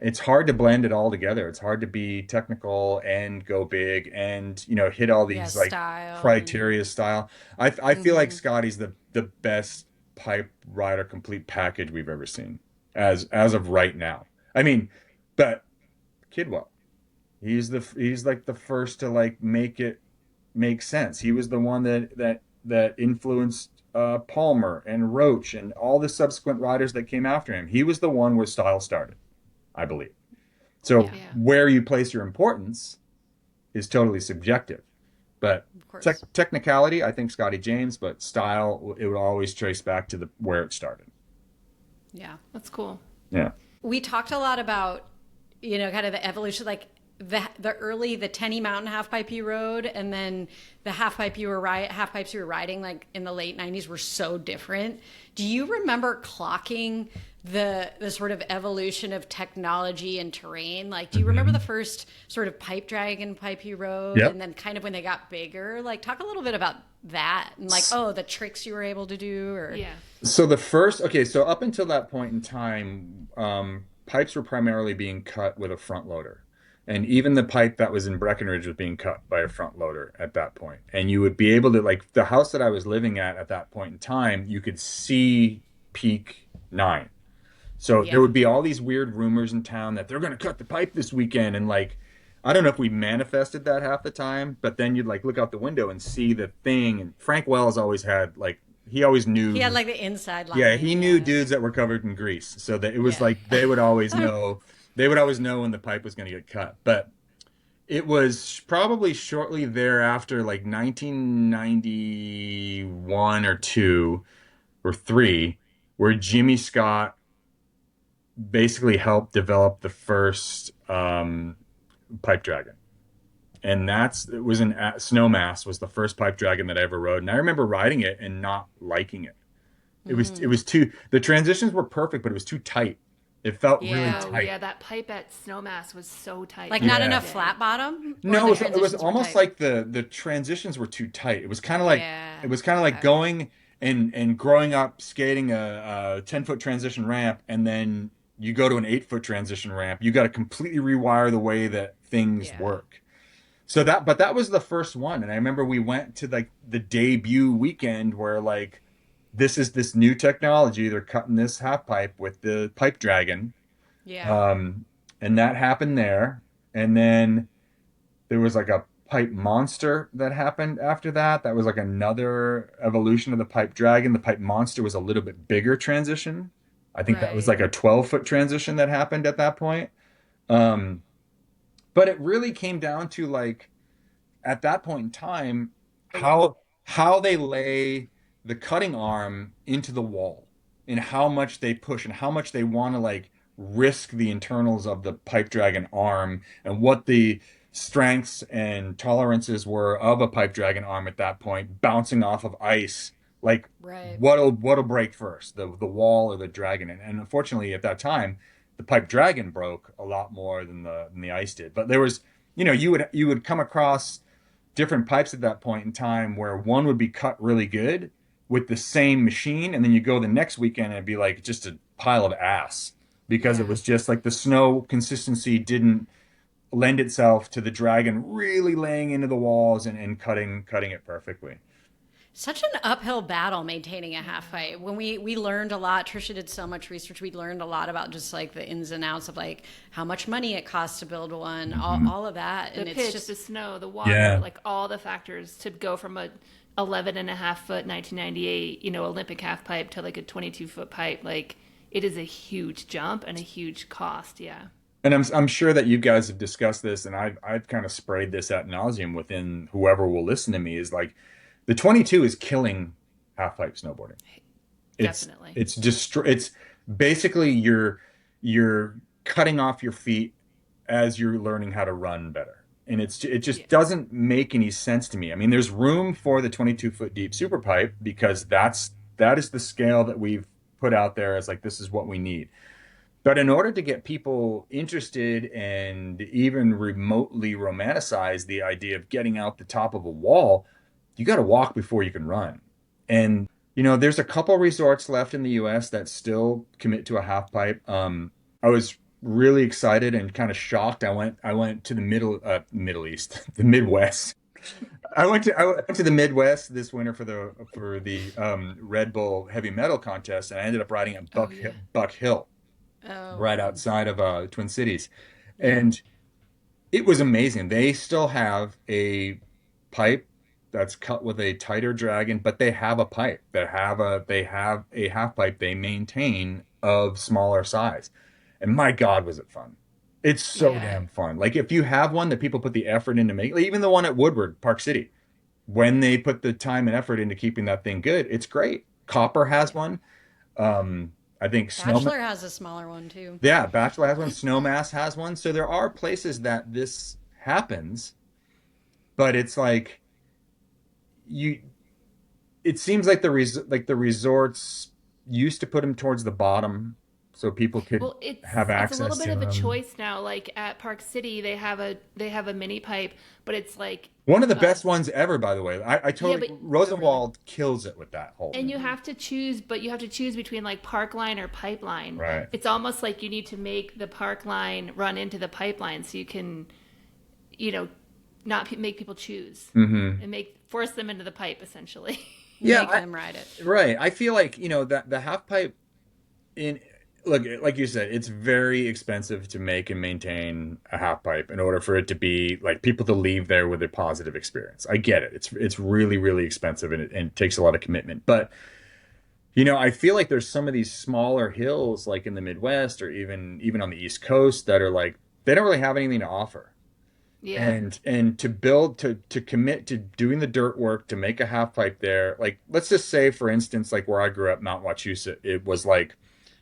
It's hard to blend it all together. It's hard to be technical and go big and hit all these like style. criteria style. I feel like Scotty's the best pipe rider complete package we've ever seen as of right now. I mean, but Kidwell, he's like the first to like make it make sense. He was the one that influenced Palmer and Roach and all the subsequent riders that came after him. He was the one where style started, I believe. So Yeah. where you place your importance is totally subjective. But Of course. technicality, I think Scotty James, but style, it would always trace back to where it started. Yeah. That's cool. Yeah. We talked a lot about, kind of the evolution, like the Tenny Mountain half pipe you rode, and then the half pipes you were riding like in the late 90s were so different. Do you remember clocking the sort of evolution of technology and terrain? Like, do you remember the first sort of pipe dragon pipe you rode? Yep. And then kind of when they got bigger, like talk a little bit about that and like, the tricks you were able to do or Yeah. So so up until that point in time, pipes were primarily being cut with a front loader. And even the pipe that was in Breckenridge was being cut by a front loader at that point. And you would be able to, like, the house that I was living at that point in time, you could see Peak 9. So there would be all these weird rumors in town that they're going to cut the pipe this weekend. And, like, I don't know if we manifested that half the time, but then you'd, like, look out the window and see the thing. And Frank Wells always had, like, he always knew. he had like the inside line. Yeah, he knew dudes that were covered in grease. So that it was like they would always know. They would always know when the pipe was going to get cut. But it was probably shortly thereafter, like 1991 or 2 or 3, where Jimmy Scott basically helped develop the first pipe dragon. And it was in Snowmass was the first pipe dragon that I ever rode. And I remember riding it and not liking it. It was too, the transitions were perfect, but it was too tight. It felt really Oh, tight. yeah, that pipe at Snowmass was so tight. Like not Yeah. enough flat bottom? Or No, the it was transitions were almost tight? like the transitions were too tight. It was kind of like Yeah. going and growing up skating a 10-foot transition ramp, and then you go to an 8-foot transition ramp. You got to completely rewire the way that things work. So that was the first one, and I remember we went to like the debut weekend where like this is this new technology. They're cutting this half pipe with the pipe dragon. Yeah. And that happened there. And then there was like a pipe monster that happened after that. That was like another evolution of the pipe dragon. The pipe monster was a little bit bigger transition. I think that was Right. like a 12-foot transition that happened at that point. But it really came down to like, at that point in time, how they lay the cutting arm into the wall and how much they push and how much they want to like risk the internals of the pipe dragon arm and what the strengths and tolerances were of a pipe dragon arm at that point, bouncing off of ice. Like Right. what'll break first, the wall or the dragon? And unfortunately, at that time, the pipe dragon broke a lot more than the ice did. But there was, you would come across different pipes at that point in time where one would be cut really good with the same machine, and then you go the next weekend and it'd be like just a pile of ass because it was just like the snow consistency didn't lend itself to the dragon really laying into the walls and cutting it perfectly. such an uphill battle maintaining a half pipe. When we learned a lot, Tricia did so much research. We learned a lot about just like the ins and outs of like how much money it costs to build one, all of that. The And pitch, it's just the snow, the water, Yeah. like all the factors to go from a 11.5 foot 1998, Olympic half pipe to like a 22-foot pipe. Like it is a huge jump and a huge cost. Yeah. And I'm sure that you guys have discussed this, and I've kind of sprayed this ad nauseum within whoever will listen to me, is like the 22 is killing half pipe snowboarding. Definitely. It's basically you're cutting off your feet as you're learning how to run better. And it just doesn't make any sense to me. I mean, there's room for the 22-foot deep super pipe because that is the scale that we've put out there as like, this is what we need. But in order to get people interested and even remotely romanticize the idea of getting out the top of a wall, you got to walk before you can run. And, there's a couple resorts left in the US that still commit to a half pipe. I was really excited and kind of shocked. I went to the Middle East, the Midwest. I went to the Midwest this winter for the Red Bull heavy metal contest, and I ended up riding at Buck Hill. Right outside of Twin Cities. And it was amazing. They still have a pipe that's cut with a tighter dragon, but they have a pipe. They have a half pipe they maintain of smaller size. And my God, was it fun. It's so damn fun. Like if you have one that people put the effort into making, like even the one at Woodward, Park City, when they put the time and effort into keeping that thing good, it's great. Copper has one. I think Bachelor has a smaller one too. Yeah, Bachelor has one. Snowmass has one. So there are places that this happens, but it's like it seems like the resorts used to put them towards the bottom so people could have access to them. It's a little bit of a choice now. Like at Park City, they have a mini pipe, but it's like one of the best ones ever, by the way. I totally but Rosenwald kills it with that whole. And you have to choose, but you have to choose between like park line or pipeline. Right. It's almost like you need to make the park line run into the pipeline so you can, not make people choose and force them into the pipe essentially. Make them ride it. Right. I feel like that the half pipe Look, like you said, it's very expensive to make and maintain a half pipe in order for it to be like people to leave there with a positive experience. I get it. It's really, really expensive and it takes a lot of commitment. But, I feel like there's some of these smaller hills like in the Midwest or even on the East Coast that are like, they don't really have anything to offer. Yeah. And to build, to commit to doing the dirt work, to make a half pipe there, like, let's just say, for instance, like where I grew up, Mount Wachusett, it was like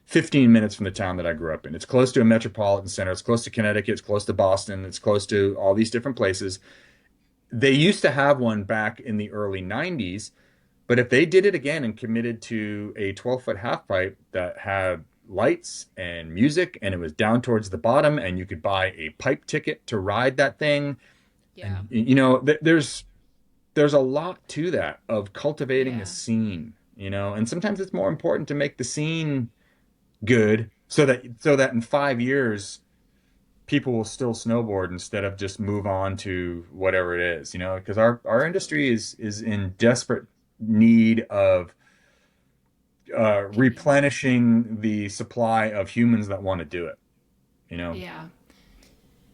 15 minutes from the town that I grew up in. It's close to a metropolitan center. It's close to Connecticut. It's close to Boston. It's close to all these different places. They used to have one back in the early 90s, but if they did it again and committed to a 12-foot half pipe that had lights and music and it was down towards the bottom and you could buy a pipe ticket to ride that thing. Yeah. And, there's a lot to that of cultivating a scene, and sometimes it's more important to make the scene good so that in 5 years people will still snowboard instead of just move on to whatever it is, because our industry is in desperate need of replenishing the supply of humans that want to do it, Yeah.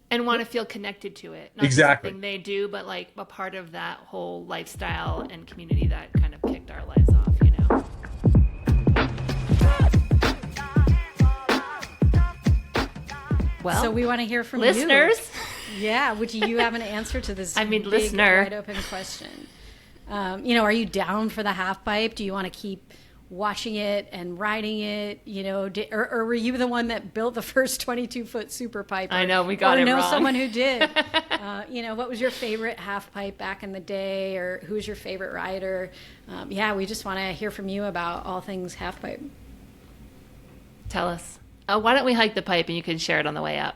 And want to feel connected to it. Not exactly. Just something they do, but like a part of that whole lifestyle and community that kind of kicked our lives off, Well, so we want to hear from listeners. You. Yeah, would you have an answer to this big, listener. wide open question? Are you down for the half pipe? Do you want to keep watching it and riding it? Or were you the one that built the first 22-foot super pipe? I know, we got it wrong. Or know wrong. someone who did. What was your favorite half pipe back in the day? Or who's your favorite rider? We just want to hear from you about all things half pipe. Tell us. Why don't we hike the pipe and you can share it on the way up?